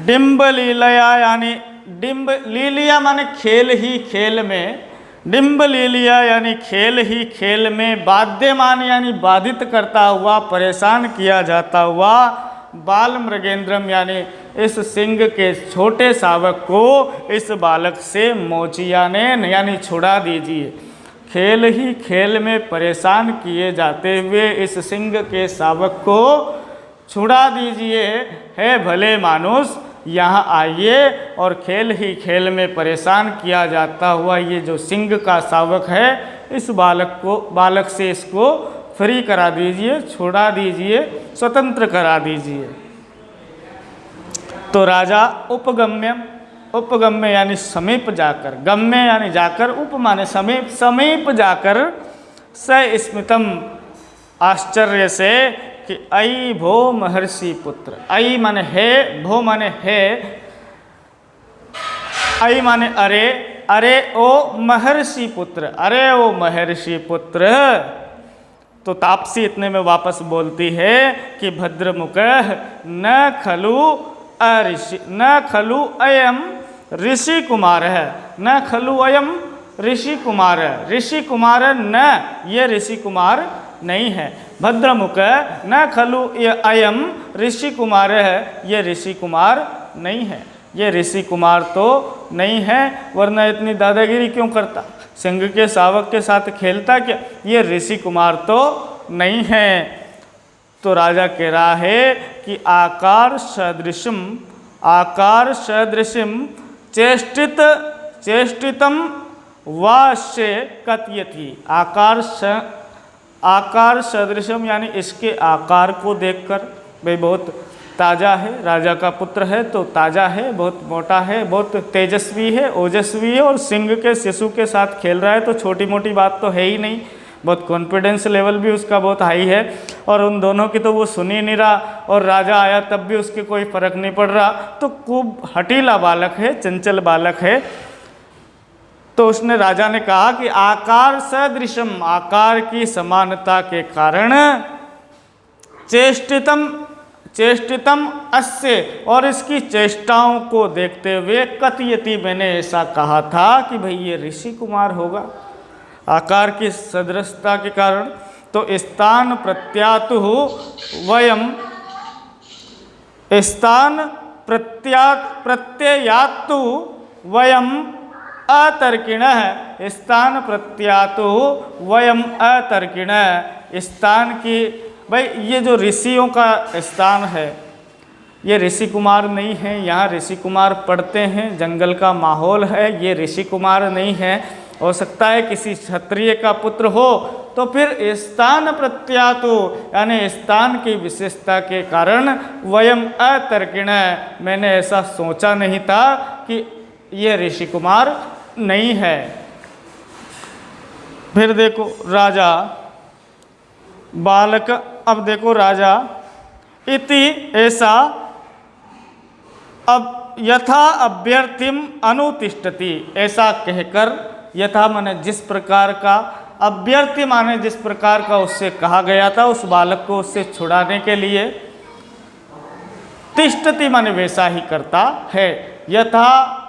Speaker 1: डिम्ब लीलया यानी डिम्ब लीलिया माने खेल ही खेल में, डिम्ब लीलिया यानी खेल ही खेल में, बाध्यमान यानी बाधित करता हुआ, परेशान किया जाता हुआ, बाल मृगेंद्रम यानी इस सिंह के छोटे शावक को इस बालक से मोचियानेन यानी छुड़ा दीजिए। खेल ही खेल में परेशान किए जाते हुए इस सिंह के शावक को छुड़ा दीजिए। है भले मानुष, यहाँ आइए और खेल ही खेल में परेशान किया जाता हुआ ये जो सिंह का शावक है, इस बालक से इसको फ्री करा दीजिए, छुड़ा दीजिए, स्वतंत्र करा दीजिए। तो राजा उपगम्य यानी समीप जाकर, गम्य यानी जाकर, उप माने समीप जाकर, सस्मितम आश्चर्य से कि अयि भो महर्षि पुत्र। अयि माने है, भो माने है, अयि माने अरे, अरे ओ महर्षि पुत्र, अरे ओ महर्षि पुत्र। तो तापसी इतने में वापस बोलती है कि भद्रमुख न खलु अयम ऋषि कुमार है, न खलु अयम ऋषि कुमार है, ऋषि कुमार न, ये ऋषि कुमार नहीं है। भद्रमुख न खलु अयम ऋषि कुमार है, ये ऋषि कुमार नहीं है, ये ऋषि कुमार तो नहीं है, वरना इतनी दादागिरी क्यों करता, सिंह के शावक के साथ खेलता क्या, ये ऋषि कुमार तो नहीं है। तो राजा कह रहा है कि आकार सदृशम चेष्टितम वाश्य कथयति। आकार सदृशम यानी इसके आकार को देखकर, भाई बहुत ताज़ा है, राजा का पुत्र है तो ताज़ा है, बहुत मोटा है, बहुत तेजस्वी है, ओजस्वी है, और सिंह के शिशु के साथ खेल रहा है तो छोटी मोटी बात तो है ही नहीं, बहुत कॉन्फिडेंस लेवल भी उसका बहुत हाई है। और उन दोनों की तो वो सुन ही नहीं रहा, और राजा आया तब भी उसके कोई फर्क नहीं पड़ रहा। तो खूब हठीला बालक है, चंचल बालक है। तो उसने, राजा ने कहा कि आकार सदृशम, आकार की समानता के कारण, चेष्टितम अस्य, और इसकी चेष्टाओं को देखते हुए, कथयति मैंने ऐसा कहा था कि भाई ये ऋषि कुमार होगा, आकार की सदृशता के कारण। तो स्थान प्रत्यातु वयम अतर्किणः, स्थान प्रत्यातु वयम अतर्किणः, स्थान की, भाई ये जो ऋषियों का स्थान है, ये ऋषि कुमार नहीं है, यहाँ ऋषि कुमार पढ़ते हैं, जंगल का माहौल है, ये ऋषि कुमार नहीं है। हो सकता है किसी क्षत्रिय का पुत्र हो, तो फिर स्थान प्रत्यातु यानी स्थान की विशेषता के कारण, वयम अतर्किण, मैंने ऐसा सोचा नहीं था कि ये ऋषि कुमार नहीं है। फिर देखो राजा बालक, अब देखो राजा इति ऐसा, अब यथा अभ्यर्थिम अनुतिष्ठति, ऐसा कहकर, यथा माने जिस प्रकार का, अभ्यर्थी माने जिस प्रकार का उससे कहा गया था उस बालक को उससे छुड़ाने के लिए, तिष्ठति माने वैसा ही करता है। यथा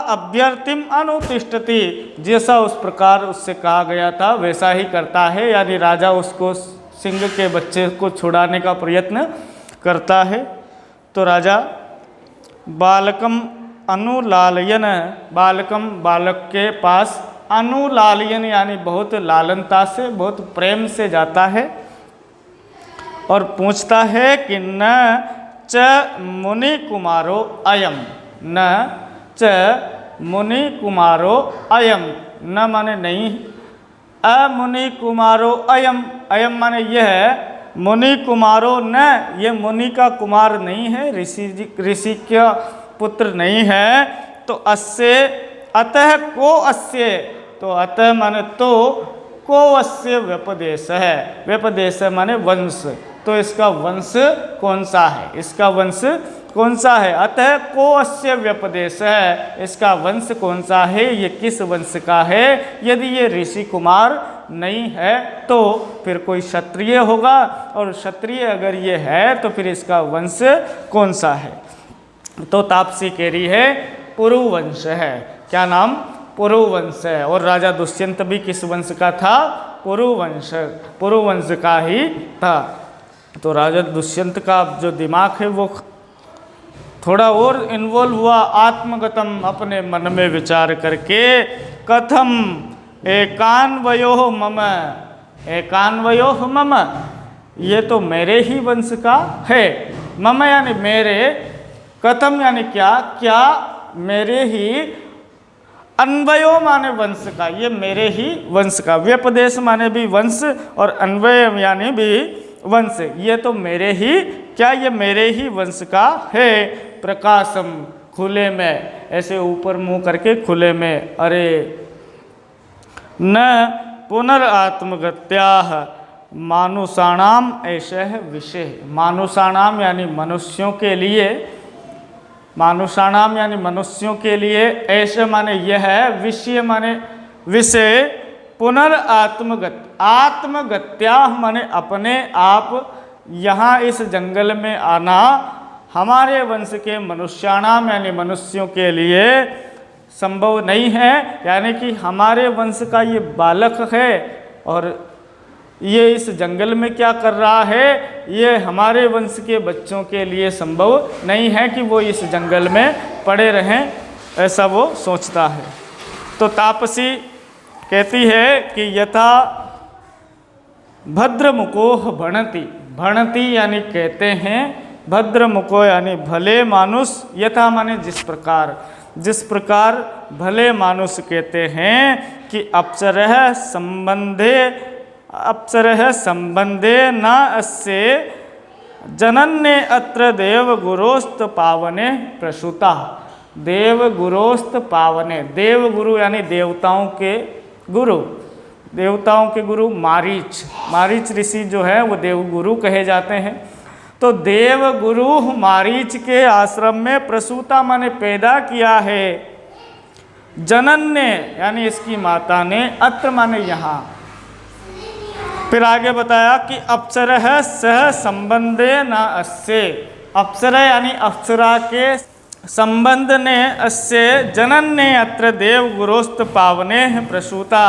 Speaker 1: अभ्यर्थिम अनुतिष्ठति, जैसा उस प्रकार उससे कहा गया था वैसा ही करता है, यानी राजा उसको, सिंह के बच्चे को छुड़ाने का प्रयत्न करता है। तो राजा बालकम अनुलालयन, बालकम बालक के पास, अनुलालयन यानी बहुत लालनता से, बहुत प्रेम से जाता है और पूछता है कि न च मुनि कुमारो अयम, न च मुनि कुमारो अयम, न माने नहीं, अमुनि कुमारो अयम, अयम माने यह, मुनि कुमारो न, ये मुनि का कुमार नहीं है, ऋषि का पुत्र नहीं है। तो अस्य, अतः को अस्य, तो अतः माने तो, को अस्य व्यपदेश है, व्यपदेश माने वंश, तो इसका वंश कौन सा है, इसका वंश कौन सा है? अतः को अस्य व्यपदेश है, इसका वंश कौन सा है, ये किस वंश का है? यदि ये ऋषि कुमार नहीं है तो फिर कोई क्षत्रिय होगा, और क्षत्रिय अगर ये है तो फिर इसका वंश कौन सा है? तो तापसी कह रही है पुरुवंश है। क्या नाम? पुरुवंश है। और राजा दुष्यंत भी किस वंश का था? पुरुवंश का ही था। तो राजा दुष्यंत का जो दिमाग है वो थोड़ा और इन्वॉल्व हुआ, आत्मगतम, अपने मन में विचार करके, कथम एकान्वयो मम, एकान्वयो मम, ये तो मेरे ही वंश का है। मम यानी मेरे, कथम यानी क्या, क्या मेरे ही, अन्वयो माने वंश का, ये मेरे ही वंश का, व्यपदेश माने भी वंश, और अन्वय यानी भी वंश, ये तो मेरे ही, क्या ये मेरे ही वंश का है। प्रकाशम, खुले में, ऐसे ऊपर मुंह करके खुले में, अरे न पुनरात्मगत्याह मानुषाणाम ऐसे है विषय। मानुषाणाम यानी मनुष्यों के लिए, मानुषाणाम यानी मनुष्यों के लिए, ऐसे माने यह है, विषय माने विषय, पुनरात्मगत, आत्मगत्या माने अपने आप यहाँ इस जंगल में आना, हमारे वंश के मनुष्याणाम यानी मनुष्यों के लिए संभव नहीं है। यानी कि हमारे वंश का ये बालक है और ये इस जंगल में क्या कर रहा है, ये हमारे वंश के बच्चों के लिए संभव नहीं है कि वो इस जंगल में पड़े रहें, ऐसा वो सोचता है। तो तापसी कहती है कि यथा भद्रमुकोह भणति, भणति यानी कहते हैं, भद्रमुको यानी भले मानुष, यथा माने जिस प्रकार, जिस प्रकार भले मानुष कहते हैं कि अप्सरः संबंधे, अप्सरः संबंधे न अस्य जनन्ये अत्र देव गुरोस्त पावने प्रसूता। देव गुरोस्त पावने, देव गुरु यानी देवताओं के गुरु, देवताओं के गुरु मारीच, मारीच ऋषि जो है वो देव गुरु कहे जाते हैं। तो देव गुरु मारीच के आश्रम में प्रसूता माने पैदा किया है, जनन ने यानी इसकी माता ने, अत्र माने यहाँ। फिर आगे बताया कि अप्सरः सह संबंधे न अस्य, अप्सरा यानी अप्सरा के संबंध ने, अस्य जनन ने अत्र देव गुरोस्त पावने प्रसूता,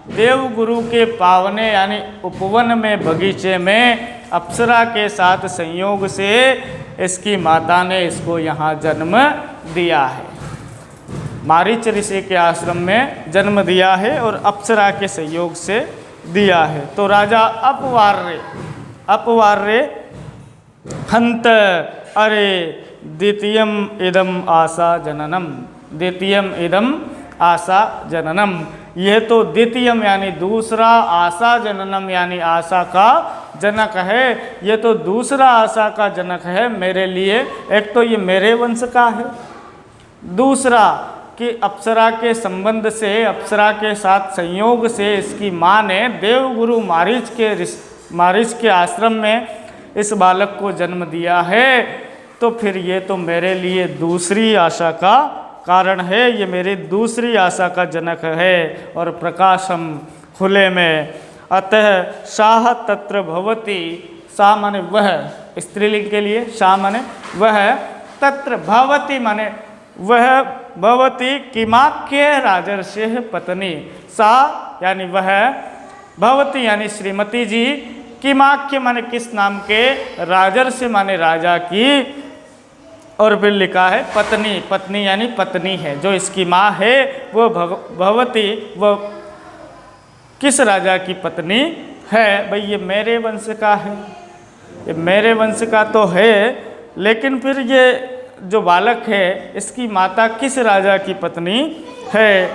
Speaker 1: देव गुरु के पावने यानी उपवन में, बगीचे में अप्सरा के साथ संयोग से इसकी माता ने इसको यहाँ जन्म दिया है। मारीच ऋषि के आश्रम में जन्म दिया है और अप्सरा के संयोग से दिया है। तो राजा अपवार्य, अपवार्य हंत, अरे द्वितीयम इदम आशा जननम, द्वितीयम इदम आशा जननम, यह तो द्वितीयम यानी दूसरा, आशा जननम यानी आशा का जनक है, ये तो दूसरा आशा का जनक है मेरे लिए। एक तो ये मेरे वंश का है, दूसरा कि अप्सरा के संबंध से, अप्सरा के साथ संयोग से इसकी माँ ने देवगुरु मारीच के आश्रम में इस बालक को जन्म दिया है। तो फिर ये तो मेरे लिए दूसरी आशा का कारण है, ये मेरी दूसरी आशा का जनक है। और प्रकाशम, खुले में, अतः शाह तत्र भवति, सा माने वह, स्त्रीलिंग के लिए शाह माने वह, तत्र भवति माने वह, भवति किमाख्य राजर्षि पत्नी, सा यानी वह, भवति यानी श्रीमती जी, किमाख्य माने किस नाम के, राजर्षि माने राजा की, और फिर लिखा है पत्नी, पत्नी यानी पत्नी है, जो इसकी माँ है वो भवती, वो किस राजा की पत्नी है। भाई ये मेरे वंश का है, ये मेरे वंश का तो है, लेकिन फिर ये जो बालक है इसकी माता किस राजा की पत्नी है।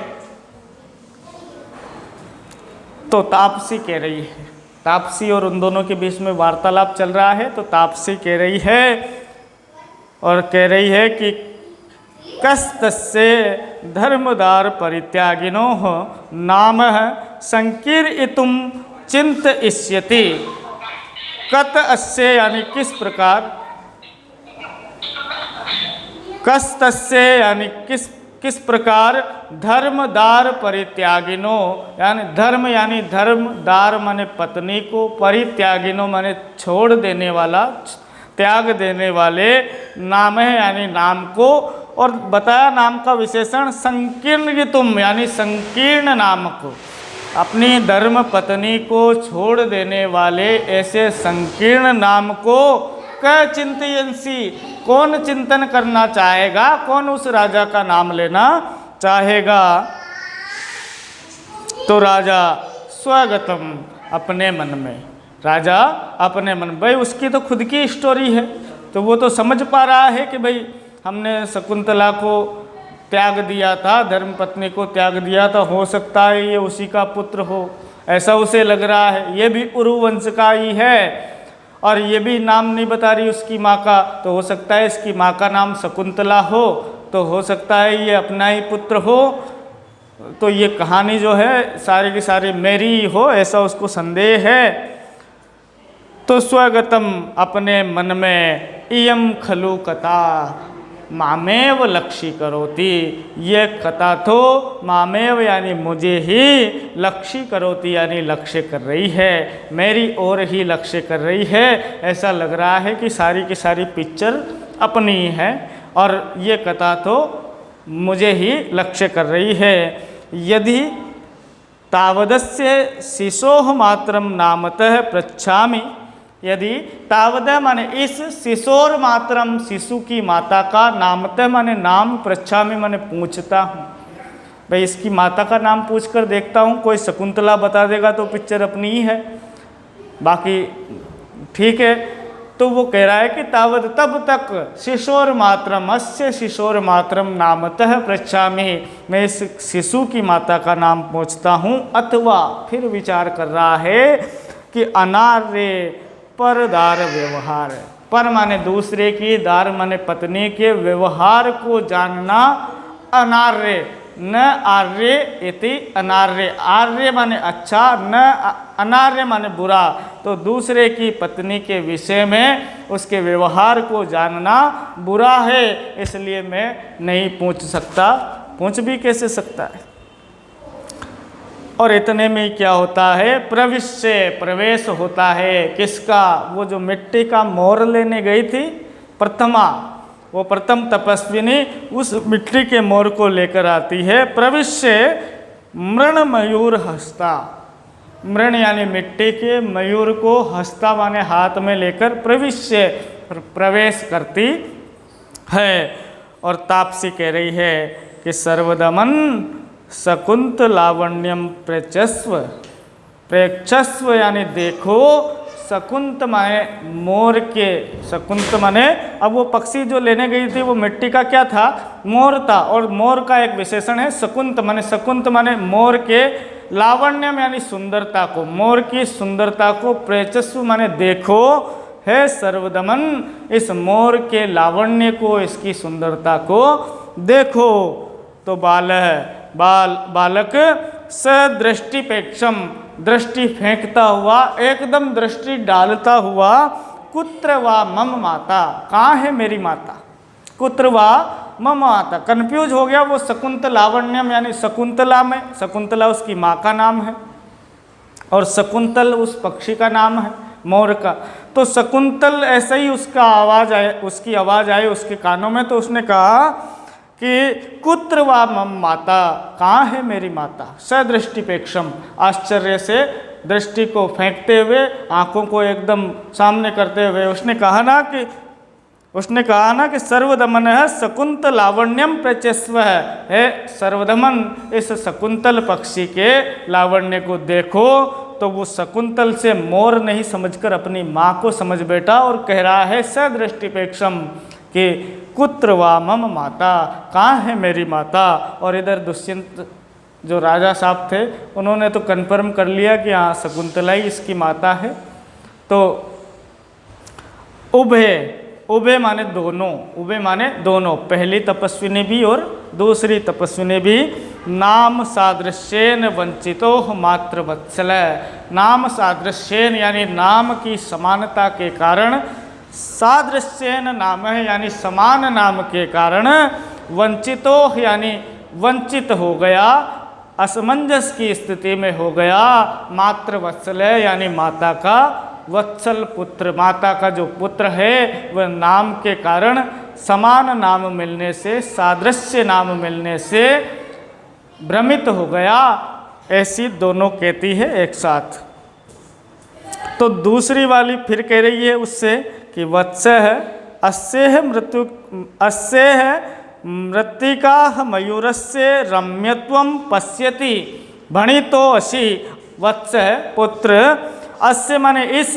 Speaker 1: तो तापसी कह रही है, तापसी और उन दोनों के बीच में वार्तालाप चल रहा है। तो तापसी कह रही है और कह रही है कि कस्तस्य धर्मदार परित्यागिनो नाम संकीर्तुम चिंतयिष्यति, कत अस्य यानी किस प्रकार, कस तस्य यानी किस प्रकार धर्मदार परित्यागिनो यानी धर्मदार माने पत्नी को, परित्यागिनो माने छोड़ देने वाला, त्याग देने वाले, नाम है यानी नाम को, और बताया नाम का विशेषण संकीर्णितुम यानी संकीर्ण नाम को। अपनी धर्म पत्नी को छोड़ देने वाले ऐसे संकीर्ण नाम को क चिंतयंसी कौन चिंतन करना चाहेगा, कौन उस राजा का नाम लेना चाहेगा। तो राजा स्वगतम अपने मन में, राजा अपने मन, भाई उसकी तो खुद की स्टोरी है, तो वो तो समझ पा रहा है कि भाई हमने शकुंतला को त्याग दिया था, धर्मपत्नी को त्याग दिया था, हो सकता है ये उसी का पुत्र हो, ऐसा उसे लग रहा है। ये भी उरुवंश का ही है और ये भी नाम नहीं बता रही उसकी माँ का, तो हो सकता है इसकी माँ का नाम शकुंतला हो, तो हो सकता है ये अपना ही पुत्र हो, तो ये कहानी जो है सारी की सारी मेरी ही हो, ऐसा उसको संदेह है। तो स्वगतम अपने मन में, इयम खलु कथा मामेव लक्ष्य करोति, ये कथा तो मामेव यानी मुझे ही लक्ष्य करोति यानी लक्ष्य कर रही है, मेरी ओर ही लक्ष्य कर रही है। ऐसा लग रहा है कि सारी की सारी पिक्चर अपनी है और ये कथा तो मुझे ही लक्ष्य कर रही है। यदि तावदस्य शिशोः मात्रम नामतः पृच्छामि, यदि तावद माने इस शिशोर मात्रम शिशु की माता का, नामतः माने नाम, पृच्छामि माने पूछता हूँ, भाई इसकी माता का नाम पूछ कर देखता हूँ, कोई शकुंतला बता देगा तो पिक्चर अपनी ही है, बाकी ठीक है। तो वो कह रहा है कि तावद तब तक शिशोर मात्रम, अस्य शिशोर मात्रम नामतः पृच्छामि, मैं इस शिशु की माता का नाम पूछता हूँ। अथवा फिर विचार कर रहा है कि अनार्य परदार व्यवहार, पर माने दूसरे की, दार माने पत्नी के व्यवहार को जानना, अनार्य न आर्य इति अनार्य, आर्य माने अच्छा, न अनार्य माने बुरा, तो दूसरे की पत्नी के विषय में उसके व्यवहार को जानना बुरा है, इसलिए मैं नहीं पूछ सकता। पूछ भी कैसे सकता है। और इतने में क्या होता है, प्रवेश होता है किसका, वो जो मिट्टी का मोर लेने गई थी प्रथमा, वो प्रथम तपस्विनी उस मिट्टी के मोर को लेकर आती है। प्रविश्य मृण मयूर हस्ता, मृण यानी मिट्टी के, मयूर को हस्ता माने हाथ में लेकर प्रविश्य प्रवेश करती है। और तापसी कह रही है कि सर्वदमन शकुंत लावण्यम प्रेक्षस्व, प्रेक्षस्व यानी देखो, शकुंत माने मोर के, शकुंत माने अब वो पक्षी जो लेने गई थी वो मिट्टी का क्या था, मोर था, और मोर का एक विशेषण है शकुंत माने, शकुंत माने मोर के, लावण्यम यानी सुंदरता को, मोर की सुंदरता को, प्रेक्षस्व माने देखो, है सर्वदमन इस मोर के लावण्य को, इसकी सुंदरता को देखो। तो बालक सदृष्टिपेक्षम, दृष्टि फेंकता हुआ, एकदम दृष्टि डालता हुआ, कुत्र वा मम माता, कहाँ है मेरी माता, कुत्र वा मम माता, कंफ्यूज हो गया वो। शकुंतल लावण्यम यानी शकुंतला में, शकुंतला उसकी माँ का नाम है और शकुंतल उस पक्षी का नाम है, मोर का। तो शकुंतल ऐसे ही उसका आवाज़ आए, उसकी आवाज़ आई उसके कानों में, तो उसने कहा कि कुत्र वा मम माता, कहाँ है मेरी माता। सदृष्टिपेक्षम, आश्चर्य से दृष्टि को फेंकते हुए, आंखों को एकदम सामने करते हुए उसने कहा ना कि सर्वदमन है शकुंत लावण्यम प्रचस्व है, सर्वदमन इस शकुंतल पक्षी के लावण्य को देखो। तो वो शकुंतल से मोर नहीं समझकर अपनी माँ को समझ बैठा और कह रहा है सदृष्टिपेक्षम कि कुत्र वा मम माता, कहाँ है मेरी माता। और इधर दुष्यंत जो राजा साहब थे उन्होंने तो कन्फर्म कर लिया कि हाँ शकुंतला ही इसकी माता है। तो उभय माने दोनों, उभय माने दोनों, पहली तपस्विनी भी और दूसरी तपस्विनी भी। नाम सादृश्येन वंचितो मात्र वत्सल, नाम सादृश्येन यानी नाम की समानता के कारण सादृश्येन नाम है यानी समान नाम के कारण वंचितो यानी वंचित हो गया, असमंजस की स्थिति में हो गया। मातृ वत्सल है यानी माता का वत्सल पुत्र, माता का जो पुत्र है वह नाम के कारण समान नाम मिलने से, सादृश्य नाम मिलने से भ्रमित हो गया। ऐसी दोनों कहती है एक साथ। तो दूसरी वाली फिर कह रही है उससे कि वत्स है अस्य है मृत्यु, अस्य है मृत्तिका मयूरस्य रम्यत्वं पश्यति भणितो असी। वत्स है पुत्र, अस्य माने इस,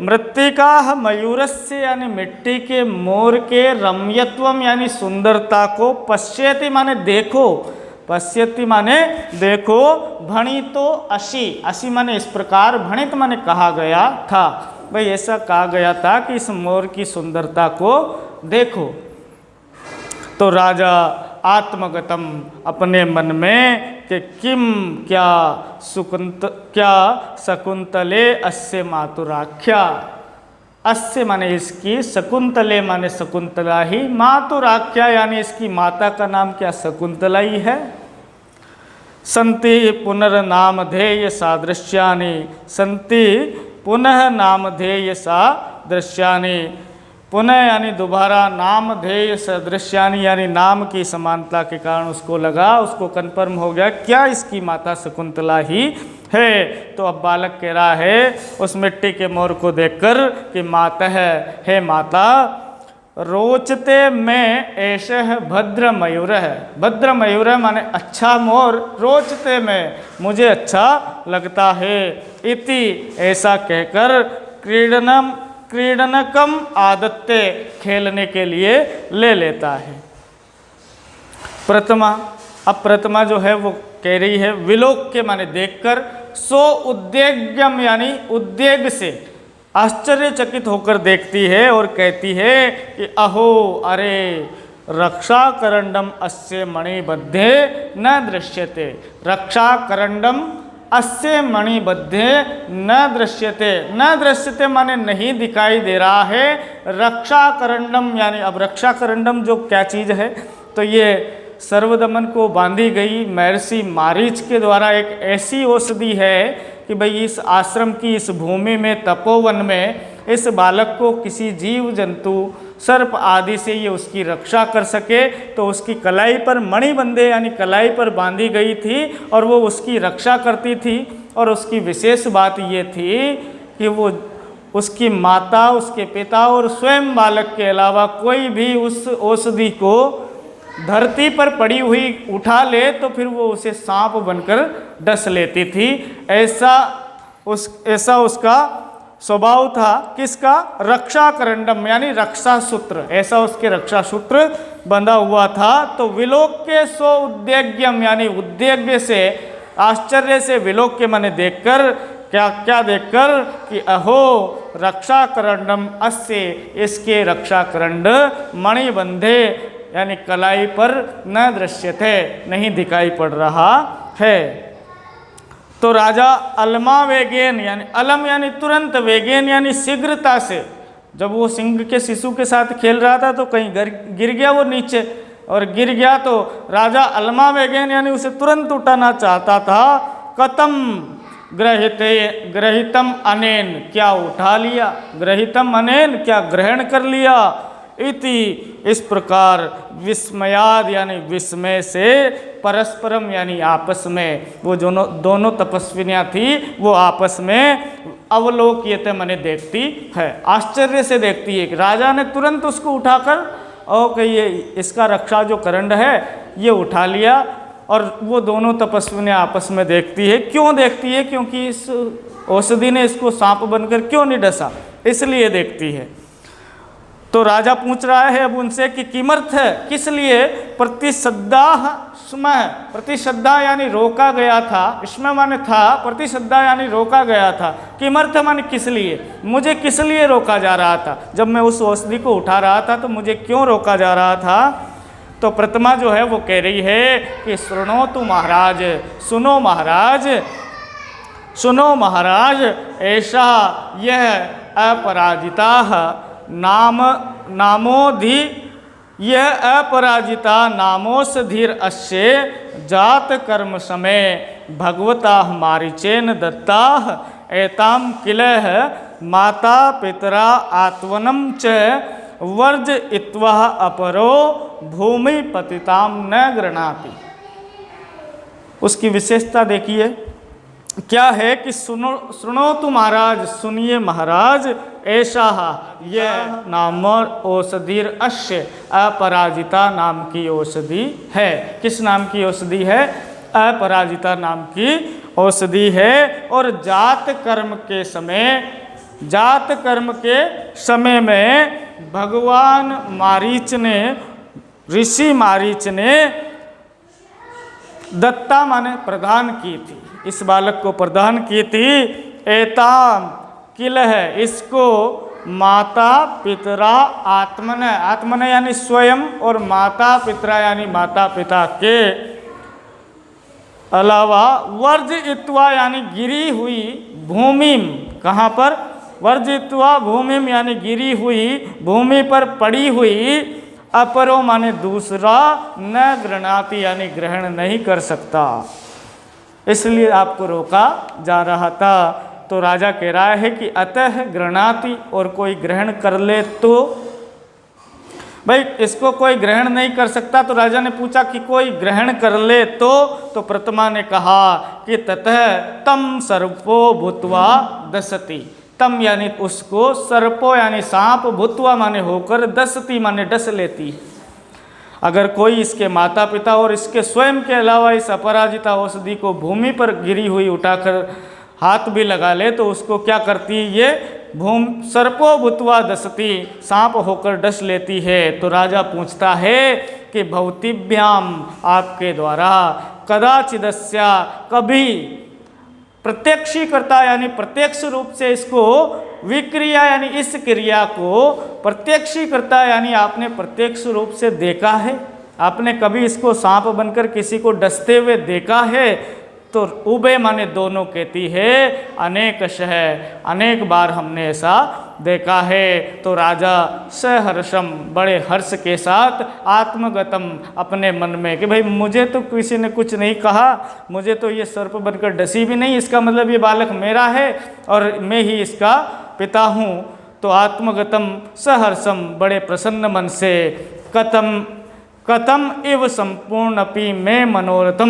Speaker 1: मृत्तिका मयूरस्य यानी मिट्टी के मोर के, रम्यत्वम यानी सुंदरता को, पश्यति माने देखो, पश्यति माने देखो, भणितो असी, असी माने इस प्रकार, भणित माने कहा गया था। भाई ऐसा कहा गया था कि इस मोर की सुंदरता को देखो। तो राजा आत्मगतम अपने मन में कि किम क्या क्या शकुंतले अस्य मातुराख्या, अस्य माने इसकी, शकुंतले माने शकुंतला ही, मातुराख्या यानी इसकी माता का नाम क्या शकुंतला ही है। संति पुनर्नामधेय सादृश्यानि, संति पुनः नामधेय सादृश्यानि, पुनः यानी दोबारा, नामधेय सदृश्यानि यानी नाम की समानता के कारण उसको लगा, उसको कन्फर्म हो गया क्या इसकी माता शकुंतला ही है। तो अब बालक कह रहा है उस मिट्टी के मोर को देखकर कि माता है, हे माता, रोचते में ऐशः भद्र मयूर है, भद्र मयूर माने अच्छा मोर, रोचते में मुझे अच्छा लगता है, इति ऐसा कहकर क्रीडनकम आदत्ते खेलने के लिए ले लेता है। प्रथमा, अब प्रथमा जो है वो कह रही है विलोक के माने देखकर, सो उद्वेग्यम यानी उद्वेग से आश्चर्यचकित होकर देखती है और कहती है कि अहो अरे रक्षा करंडम अस्य मणिबद्धे न दृश्यते, रक्षा करंडम अस्य मणिबद्धे न दृश्यते, न दृश्यते माने नहीं दिखाई दे रहा है, रक्षा करंडम यानी, अब रक्षा करंडम जो क्या चीज़ है, तो ये सर्वदमन को बांधी गई महर्षि मारीच के द्वारा एक ऐसी औषधि है कि भाई इस आश्रम की, इस भूमि में, तपोवन में इस बालक को किसी जीव जंतु, सर्प आदि से ये उसकी रक्षा कर सके। तो उसकी कलाई पर मणि बंधे यानी कलाई पर बांधी गई थी और वो उसकी रक्षा करती थी। और उसकी विशेष बात ये थी कि वो उसकी माता, उसके पिता और स्वयं बालक के अलावा कोई भी उस औषधि को धरती पर पड़ी हुई उठा ले तो फिर वो उसे सांप बनकर डस लेती थी। ऐसा उसका स्वभाव था। किसका? रक्षा करंडम यानी रक्षा सूत्र, ऐसा उसके रक्षा सूत्र बंधा हुआ था। तो विलोक्य सो उद्वेग्यम यानी उद्वेग्य से, आश्चर्य से, विलोक्य माने देखकर, क्या देखकर कि अहो रक्षा करंडम अस्य, इसके रक्षा करंड मणिबंधे यानी कलाई पर न दृश्यते, नहीं दिखाई पड़ रहा है। तो राजा अलमा वेगेन यानी अलम यानी तुरंत, वेगेन यानी शीघ्रता से, जब वो सिंह के शिशु के साथ खेल रहा था तो कहीं गिर गया वो नीचे, और गिर गया तो राजा अलमा वेगेन यानी उसे तुरंत उठाना चाहता था। कतम ग्रहितम अनेन, क्या उठा लिया, ग्रहितम अनेन क्या ग्रहण कर लिया, इति इस प्रकार विस्मयाद यानी विस्मय से, परस्परम यानी आपस में, वो दोनों तपस्विनियाँ थी वो आपस में अवलोक्यते माने देखती है, आश्चर्य से देखती है। राजा ने तुरंत उसको उठाकर और कि ये इसका रक्षा जो करंड है ये उठा लिया, और वो दोनों तपस्विनियाँ आपस में देखती है। क्यों देखती है? क्योंकि इस औषधि ने इसको सांप बनकर क्यों नहीं डसा, इसलिए देखती है। तो राजा पूछ रहा है अब उनसे कि किमर्थ है, किस लिए? प्रतिश्रद्धा स्मः, प्रतिश्रद्धा यानी रोका गया था, स्मः माने था, प्रतिश्रद्धा यानी रोका गया था, किमर्थ माने किस लिए, मुझे किस लिए रोका जा रहा था, जब मैं उस औषधि को उठा रहा था तो मुझे क्यों रोका जा रहा था। तो प्रतिमा जो है वो कह रही है कि शृणोतु महाराज, सुनो महाराज, सुनो महाराज, ऐसा यह अपराजिता नामोधि यह अपराजिता नामोषधीर अस्य जात कर्म समय भगवता मारीचेन दत्ता एताम किलह माता पितरा आत्वनम च वर्ज इत्वा अपरो भूमि पतिताम न गृणाति। उसकी विशेषता देखिए क्या है कि सुनो तो महाराज, सुनिए महाराज, ऐसा यह नाम औषधीर अश्य अपराजिता नाम की औषधि है। किस नाम की औषधि है? अपराजिता नाम की औषधि है। और जात कर्म के समय में भगवान मारीच ने, ऋषि मारीच ने दत्ता माने प्रदान की थी, इस बालक को प्रदान की थी। एताम किल है, इसको माता पितरा आत्मन यानी स्वयं, और माता पितरा यानी माता पिता के अलावा वर्ज इत्वा यानी गिरी हुई भूमि, कहाँ पर? वर्ज इत्वा भूमिम यानी गिरी हुई भूमि पर पड़ी हुई, अपरो माने दूसरा, न गृणाति यानी ग्रहण नहीं कर सकता, इसलिए आपको रोका जा रहा था। तो राजा कह रहा है कि अतः गृणाति, और कोई ग्रहण कर ले तो, भाई इसको कोई ग्रहण नहीं कर सकता। तो राजा ने पूछा कि कोई ग्रहण कर ले तो प्रतिमा ने कहा कि ततः तम सर्पो भूत्वा दसति। तम यानी उसको, सर्पो यानी सांप, भूत्वा माने होकर, दसती माने डस लेती। अगर कोई इसके माता पिता और इसके स्वयं के अलावा इस अपराजिता औषधि को भूमि पर गिरी हुई उठाकर हाथ भी लगा ले तो उसको क्या करती है? ये सर्पो भूत्वा दसती, सांप होकर डस लेती है। तो राजा पूछता है कि भवतिभ्याम, आपके द्वारा, कदाचिदस्या, कभी, प्रत्यक्षी करता यानी प्रत्यक्ष रूप से इसको, विक्रिया यानी इस क्रिया को प्रत्यक्षी करता यानी आपने प्रत्यक्ष रूप से देखा है? आपने कभी इसको सांप बनकर किसी को डसते हुए देखा है? तो उबे माने दोनों कहती है, अनेकशः, अनेक बार हमने ऐसा देखा है। तो राजा सहर्षम, बड़े हर्ष के साथ, आत्मगतम, अपने मन में कि भाई मुझे तो किसी ने कुछ नहीं कहा, मुझे तो ये सर्प बनकर डसी भी नहीं, इसका मतलब ये बालक मेरा है और मैं ही इसका पिता हूँ। तो आत्मगतम सहर्षम, बड़े प्रसन्न मन से, कथम इव संपूर्णपि मैं मनोरथम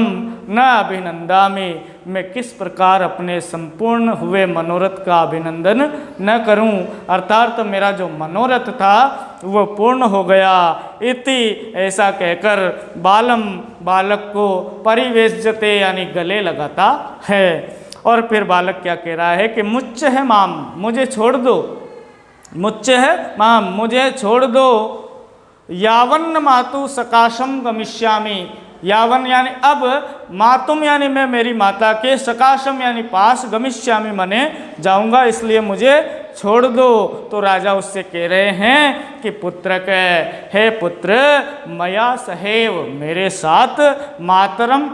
Speaker 1: न अभिनंदामि, मैं किस प्रकार अपने संपूर्ण हुए मनोरथ का अभिनंदन न करूं, अर्थात तो मेरा जो मनोरथ था वो पूर्ण हो गया। इति, ऐसा कहकर बालम, बालक को परिवेश्यते यानी गले लगाता है। और फिर बालक क्या कह रहा है कि मुच्च है माम, मुझे छोड़ दो, मुच्च है माम, मुझे छोड़ दो, यावन्न मातु सकाशम गमिष्यामि, यावन यानी अब, मातुम यानी मैं मेरी माता के, सकाशम यानी पास, गमिष्यामि माने जाऊंगा, इसलिए मुझे छोड़ दो। तो राजा उससे कह रहे हैं कि पुत्र के, हे पुत्र, मया सहेव, मेरे साथ, मातरम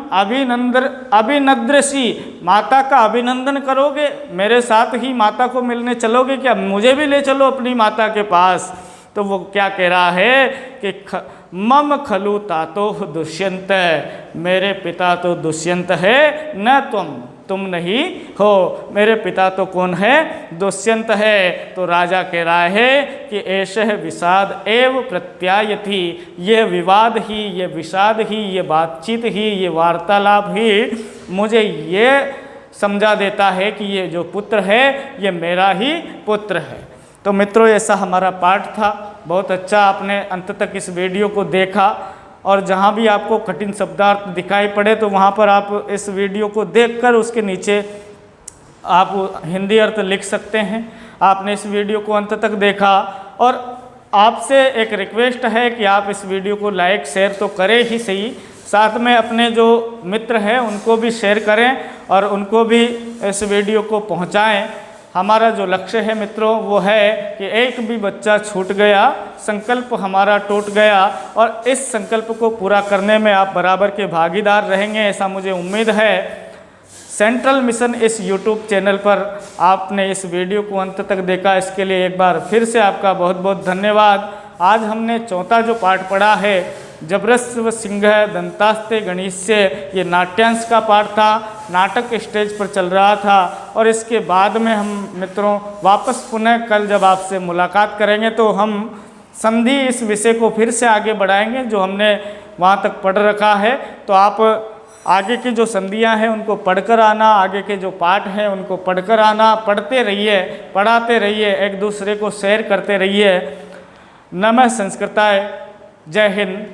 Speaker 1: अभिनद्रसी, माता का अभिनंदन करोगे, मेरे साथ ही माता को मिलने चलोगे क्या? मुझे भी ले चलो अपनी माता के पास। तो वो क्या कह रहा है कि मम खलु तातो दुष्यंत, मेरे पिता तो दुष्यंत है, न तुम नहीं हो, मेरे पिता तो कौन है? दुष्यंत है। तो राजा कह रहा है कि ऐसे विषाद एव प्रत्यायति, ये विवाद ही, ये विषाद ही, ये बातचीत ही, ये वार्तालाप ही मुझे ये समझा देता है कि ये जो पुत्र है ये मेरा ही पुत्र है। तो मित्रों, ऐसा हमारा पाठ था। बहुत अच्छा आपने अंत तक इस वीडियो को देखा, और जहाँ भी आपको कठिन शब्दार्थ दिखाई पड़े तो वहाँ पर आप इस वीडियो को देखकर उसके नीचे आप हिंदी अर्थ लिख सकते हैं। आपने इस वीडियो को अंत तक देखा, और आपसे एक रिक्वेस्ट है कि आप इस वीडियो को लाइक शेयर तो करें ही सही, साथ में अपने जो मित्र हैं उनको भी शेयर करें और उनको भी इस वीडियो को पहुँचाएँ। हमारा जो लक्ष्य है मित्रों वो है कि एक भी बच्चा छूट गया, संकल्प हमारा टूट गया, और इस संकल्प को पूरा करने में आप बराबर के भागीदार रहेंगे, ऐसा मुझे उम्मीद है। सेंट्रल मिशन इस यूट्यूब चैनल पर आपने इस वीडियो को अंत तक देखा, इसके लिए एक बार फिर से आपका बहुत बहुत धन्यवाद। आज हमने चौथा जो पाठ पढ़ा है जबरस्व सिंह दंतास्ते गणिस्य, ये नाट्यांश का पाठ था, नाटक स्टेज पर चल रहा था। और इसके बाद में हम मित्रों वापस पुनः कल जब आपसे मुलाकात करेंगे तो हम संधि इस विषय को फिर से आगे बढ़ाएंगे जो हमने वहाँ तक पढ़ रखा है। तो आप आगे की जो संधियाँ हैं उनको पढ़कर आना, आगे के जो पाठ हैं उनको पढ़कर आना, पढ़ते रहिए, पढ़ाते रहिए, एक दूसरे को शेयर करते रहिए। नमः संस्कृताय। जय हिंद।